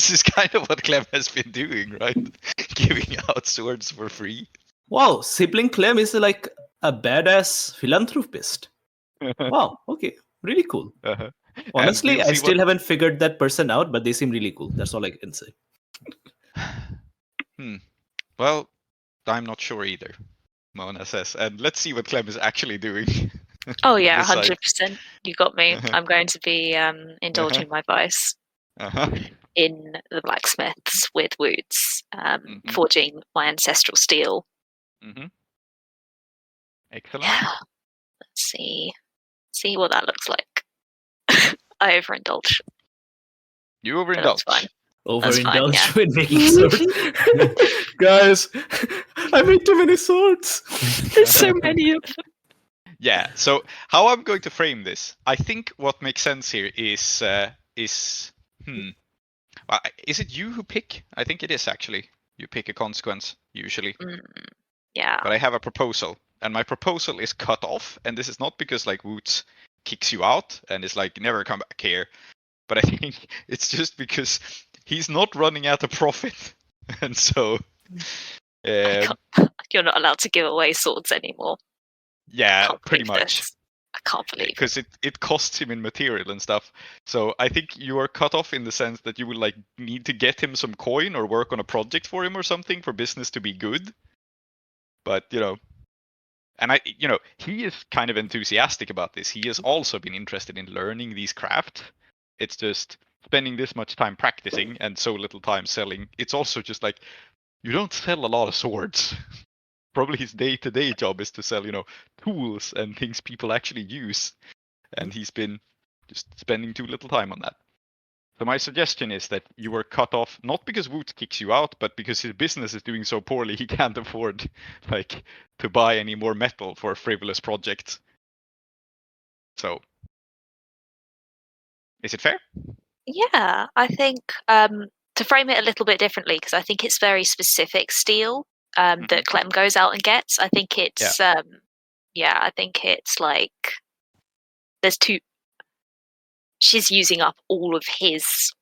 is kind of what Clem has been doing, right? Giving out swords for free. Wow, sibling Clem is like a badass philanthropist. Wow, okay, really cool. Honestly, I still haven't figured that person out, but they seem really cool. That's all I can say. Well, I'm not sure either, Mona says. And let's see what Clem is actually doing. Oh yeah, 100%. You got me. I'm going to be indulging my vice in the blacksmiths with Woots, forging my ancestral steel. Excellent. Yeah. Let's see what that looks like. I overindulge. You overindulge. Fine. Overindulge when making swords. Guys, I made too many swords. There's so many of them. Yeah, so how I'm going to frame this, I think what makes sense here is it you who pick? I think it is actually. You pick a consequence, usually. Yeah. But I have a proposal, and my proposal is cut off, and this is not because like Woots kicks you out and is like, never come back here. But I think it's just because he's not running out of profit. And so... you're not allowed to give away swords anymore. Yeah, pretty much. I can't believe it. Because it costs him in material and stuff. So I think you are cut off in the sense that you will like need to get him some coin or work on a project for him or something for business to be good. But, and he is kind of enthusiastic about this. He has also been interested in learning these crafts. It's just spending this much time practicing and so little time selling. It's also just like, you don't sell a lot of swords. Probably his day-to-day job is to sell, tools and things people actually use. And he's been just spending too little time on that. So my suggestion is that you were cut off, not because Woots kicks you out, but because his business is doing so poorly he can't afford, to buy any more metal for frivolous projects. So, is it fair? Yeah, I think to frame it a little bit differently, because I think it's very specific steel. that Clem goes out and gets. I think it's I think it's like there's two. She's using up all of his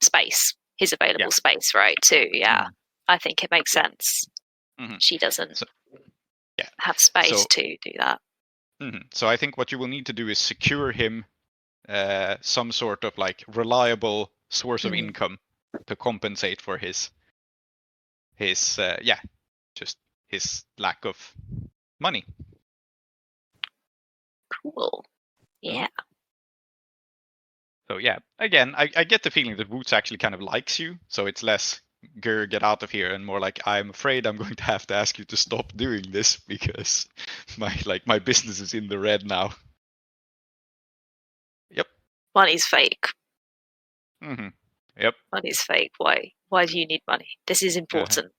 space, his available space, right? Too. Yeah, I think it makes sense. She doesn't have space to do that. So I think what you will need to do is secure him some sort of like reliable source of income to compensate for his just his lack of money. Cool. Yeah. So yeah, again, I get the feeling that Woots actually kind of likes you, so it's less "Grr, get out of here" and more like, "I'm afraid I'm going to have to ask you to stop doing this because my business is in the red now." Yep. Money's fake. Yep. Money's fake. Why do you need money? This is important.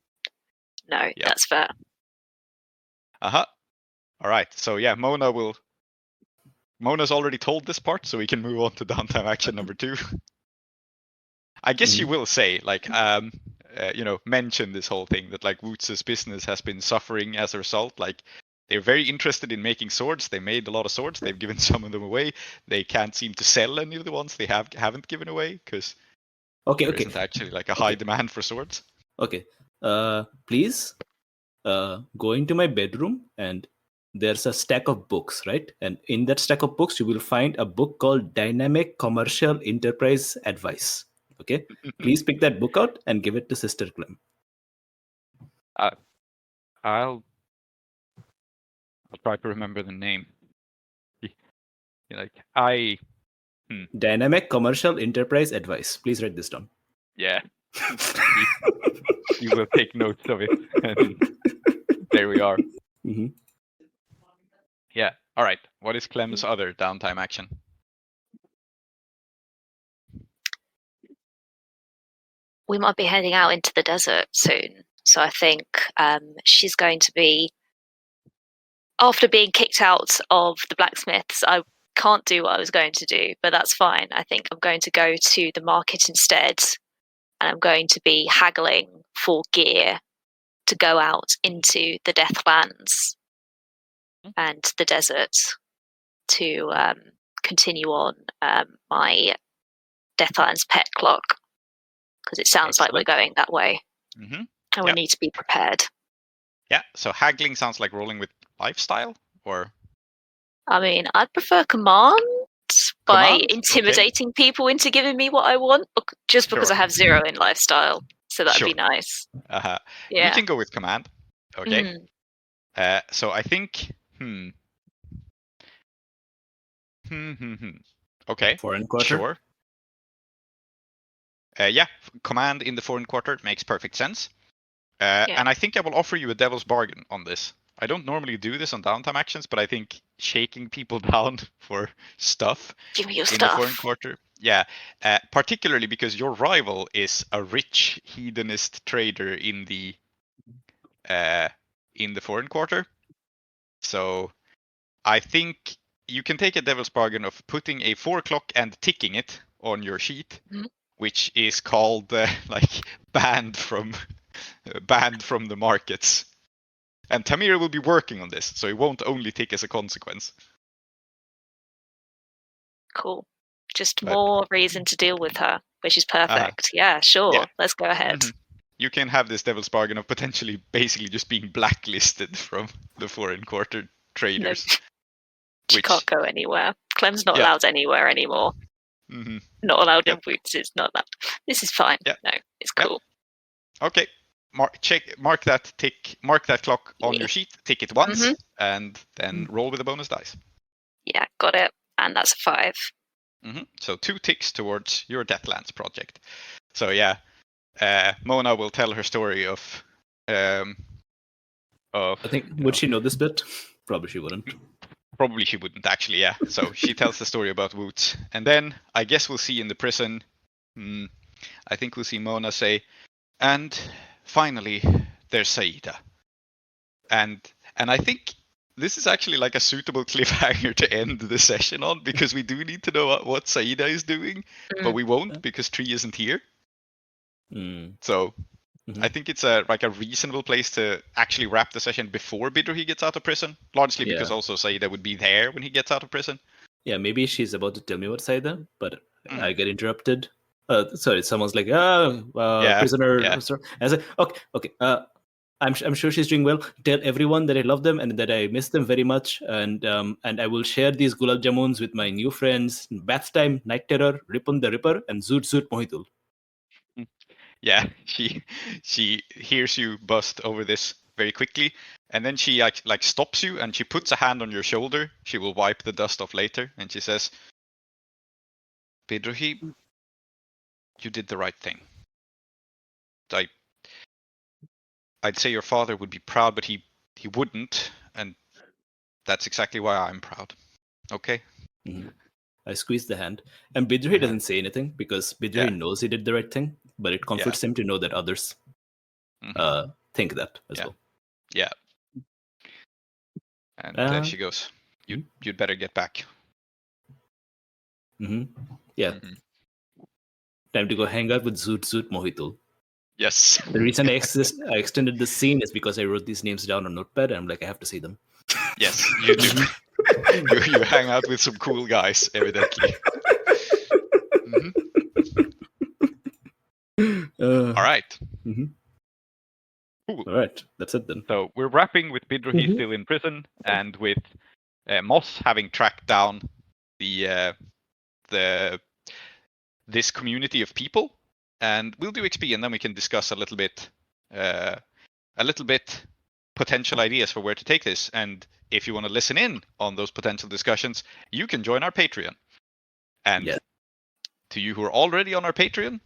No, that's fair. All right. So yeah, Mona's already told this part, so we can move on to downtime action number 2. I guess you will say, like, mention this whole thing that like Woots' business has been suffering as a result. Like, they're very interested in making swords. They made a lot of swords. They've given some of them away. They can't seem to sell any of the ones they haven't given away because there isn't actually like a high demand for swords. Okay. Please go into my bedroom and there's a stack of books, right? And in that stack of books, you will find a book called Dynamic Commercial Enterprise Advice. Okay? Please pick that book out and give it to Sister Clem. I'll try to remember the name. Dynamic Commercial Enterprise Advice. Please write this down. Yeah. You will take notes of it. There we are. Yeah. All right. What is Clem's other downtime action? We might be heading out into the desert soon. So I think she's going to be, after being kicked out of the blacksmiths, I can't do what I was going to do, but that's fine. I think I'm going to go to the market instead, and I'm going to be haggling for gear to go out into the Deathlands and the desert to continue on my Deathlands pet clock, because it sounds like we're going that way. And we need to be prepared. Yeah, so haggling sounds like rolling with lifestyle, or? I mean, I'd prefer command by intimidating people into giving me what I want, just because I have 0 in lifestyle. So that'd be nice. Yeah. You can go with command. Okay. So I think... Okay. Foreign quarter. Sure. Yeah, command in the foreign quarter makes perfect sense. And I think I will offer you a devil's bargain on this. I don't normally do this on downtime actions, but I think shaking people down for stuff Give me your in stuff. the foreign quarter. Yeah, particularly because your rival is a rich hedonist trader in the foreign quarter. So I think you can take a devil's bargain of putting a 4 o'clock and ticking it on your sheet, which is called banned from the markets. And Tamira will be working on this, so it won't only tick as a consequence. Cool. Just more reason to deal with her, which is perfect. Yeah, sure. Yeah. Let's go ahead. You can have this devil's bargain of potentially basically just being blacklisted from the foreign quarter traders. She can't go anywhere. Clem's not allowed anywhere anymore. Not allowed in Woots. It's not that. This is fine. No, it's cool. Okay. Mark that clock on your sheet, tick it once, and then roll with the bonus dice. Yeah, got it. And that's a 5. So 2 ticks towards your Deathlands project. So yeah, Mona will tell her story of. I think would she know this bit? Probably she wouldn't. Probably she wouldn't actually. Yeah. So she tells the story about Woots, and then I guess we'll see in the prison. I think we'll see Mona say, and finally, there's Saida. And I think this is actually like a suitable cliffhanger to end the session on, because we do need to know what Saida is doing, but we won't because Tree isn't here. So I think it's a reasonable place to actually wrap the session before Bidruhi gets out of prison. Largely because also Saida would be there when he gets out of prison. Yeah, maybe she's about to tell me about Saida, but I get interrupted. Sorry, someone's like, prisoner. Yeah. Sorry. I say, okay. I'm sure she's doing well. Tell everyone that I love them and that I miss them very much. And I will share these gulab jamuns with my new friends: Bath Time, Night Terror, Ripon the Ripper, and Zoot Zoot Mohitul. Yeah, she hears you bust over this very quickly, and then she like stops you and she puts a hand on your shoulder. She will wipe the dust off later, and she says, "Bidruhi, you did the right thing. I'd say your father would be proud, but he wouldn't, and that's exactly why I'm proud. Okay?" Mm-hmm. I squeeze the hand, and Bidruhi doesn't say anything because Bidruhi knows he did the right thing, but it comforts him to know that others think that as well. Yeah. And she goes, "You'd better get back." Yeah. Time to go hang out with Zoot Zoot Mohitul. Yes. The reason I extended the scene is because I wrote these names down on Notepad, and I'm like, I have to see them. Yes, you do. you hang out with some cool guys, evidently. All right. All right, that's it then. So we're wrapping with Bidruhi still in prison, and with Moss having tracked down this community of people, and we'll do XP, and then we can discuss a little bit potential ideas for where to take this. And if you want to listen in on those potential discussions, you can join our Patreon. And to you who are already on our Patreon,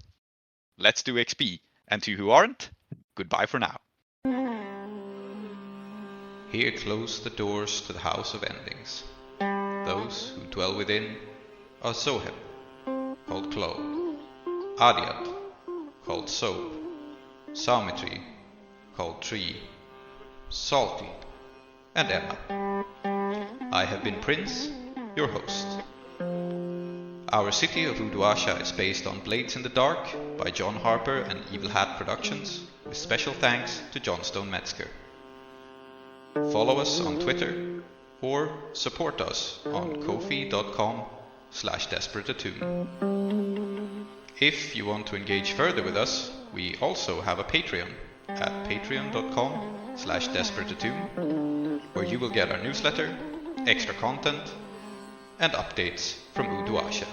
let's do XP. And to you who aren't, goodbye for now. Here close the doors to the house of endings. Those who dwell within are Zoheb, called Klow, Aadiyat, called Soap, Soumithri, called Tree, Salty, and Emma. I have been Prince, your host. Our city of Uduasha is based on Blades in the Dark by John Harper and Evil Hat Productions, with special thanks to Johnstone Metzger. Follow us on Twitter or support us on kofi.com/desperateattune. If you want to engage further with us, we also have a Patreon at patreon.com/desperateattune, where you will get our newsletter, extra content, and updates from Uduasha.